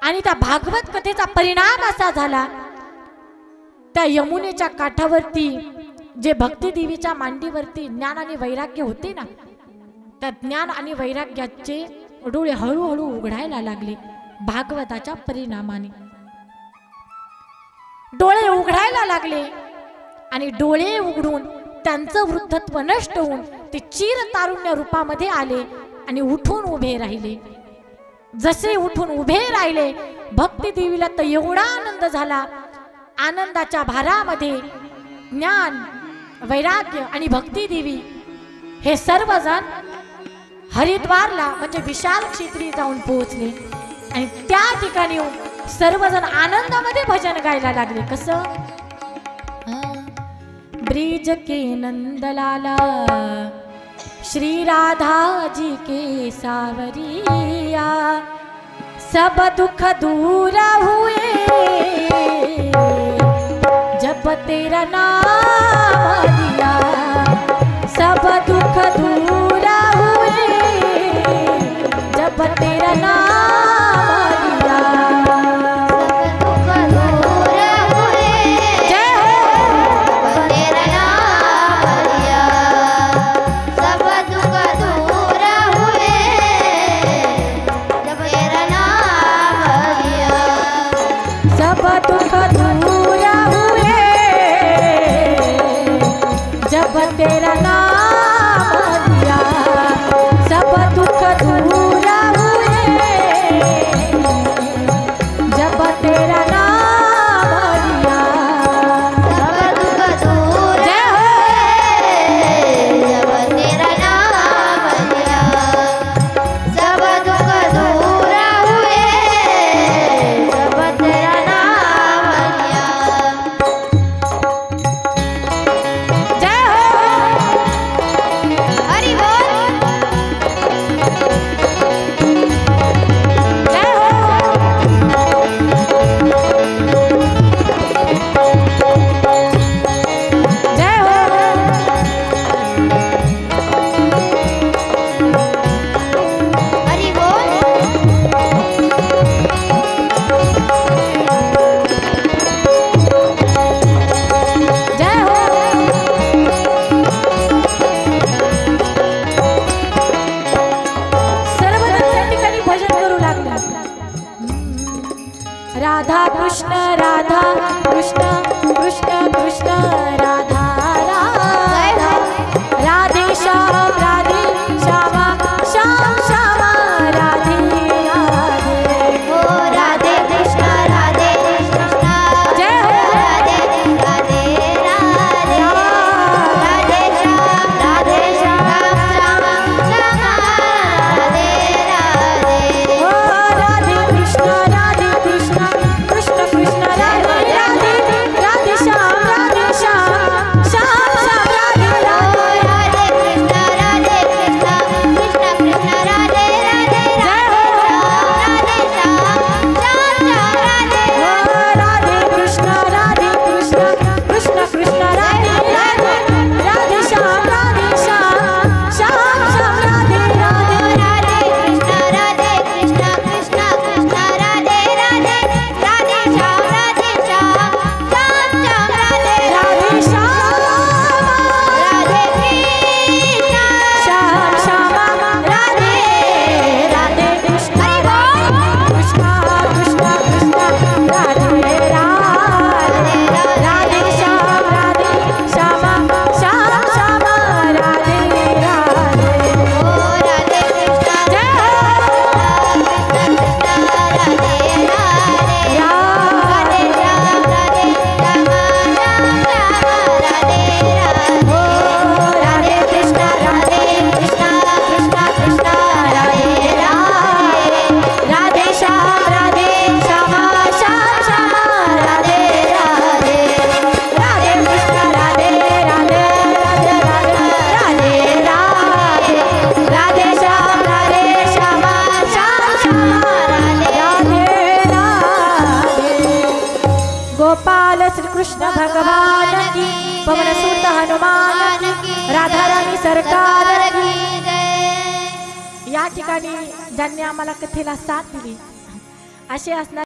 आणि त्या भागवत कथेचा परिणाम असा झाला, त्या यमुनेच्या काठावरती जे भक्ती देवीच्या मांडीवरती ज्ञान आणि वैराग्य होते ना, त्या ज्ञान आणि वैराग्याचे डोळे हळूहळू उघडायला लागले. भागवताच्या परिणामाने डोळे उघडायला लागले आणि डोळे उघडून त्यांचं वृद्धत्व नष्ट होऊन ते चिर तारुण्य रूपामध्ये आले आणि उठून उभे राहिले. जसे उठून उभे राहिले भक्ती देवीला तर एवढा आनंद झाला. आनंदाच्या भारामध्ये ज्ञान वैराग्य आणि भक्ती देवी हे सर्वजण हरिद्वारला म्हणजे विशाल क्षेत्री जाऊन पोहोचले आणि त्या ठिकाणी येऊन सर्वजण आनंदामध्ये भजन गायला लागले. कसं? ब्रिज के नंदलाला श्री राधा जी के सावरिया सब दुख दूर हुए जब तेरा नाम लिया. सब दुख दूर हुए जब तेरा नाम लिया. जब तेरा नाम लिया सब दुख दूर हुए जब तेरा नाम लिया. सब दुख दूर हुए जब तेरा नाम लिया. सब दुख दूर हुए जब तेरा नाम लिया. जय हो. हरि बोल. जय हो. जय हो. हरि बोल. जय हो. सर्वजण त्या ठिकाणी भजन करू लागला. राधा कृष्ण राधा कृष्ण कृष्ण कृष्ण राधा राधा राधे श्याम श्यामा श्याम श्यामा राधे राधे. ओ राधे कृष्ण राधे कृष्ण. जय हो. राधे राधे राधे राधे श्याम श्याम श्याम राधे राधे. ओ राधे कृष्ण कृष्ण कृष्ण कृष्ण राधे राधे राधे श्याम पवनसुत हनुमान राधाराणी सरकार की जय. या ठिकाणी ज्यांनी आम्हाला कथेला साथ दिली असे असणार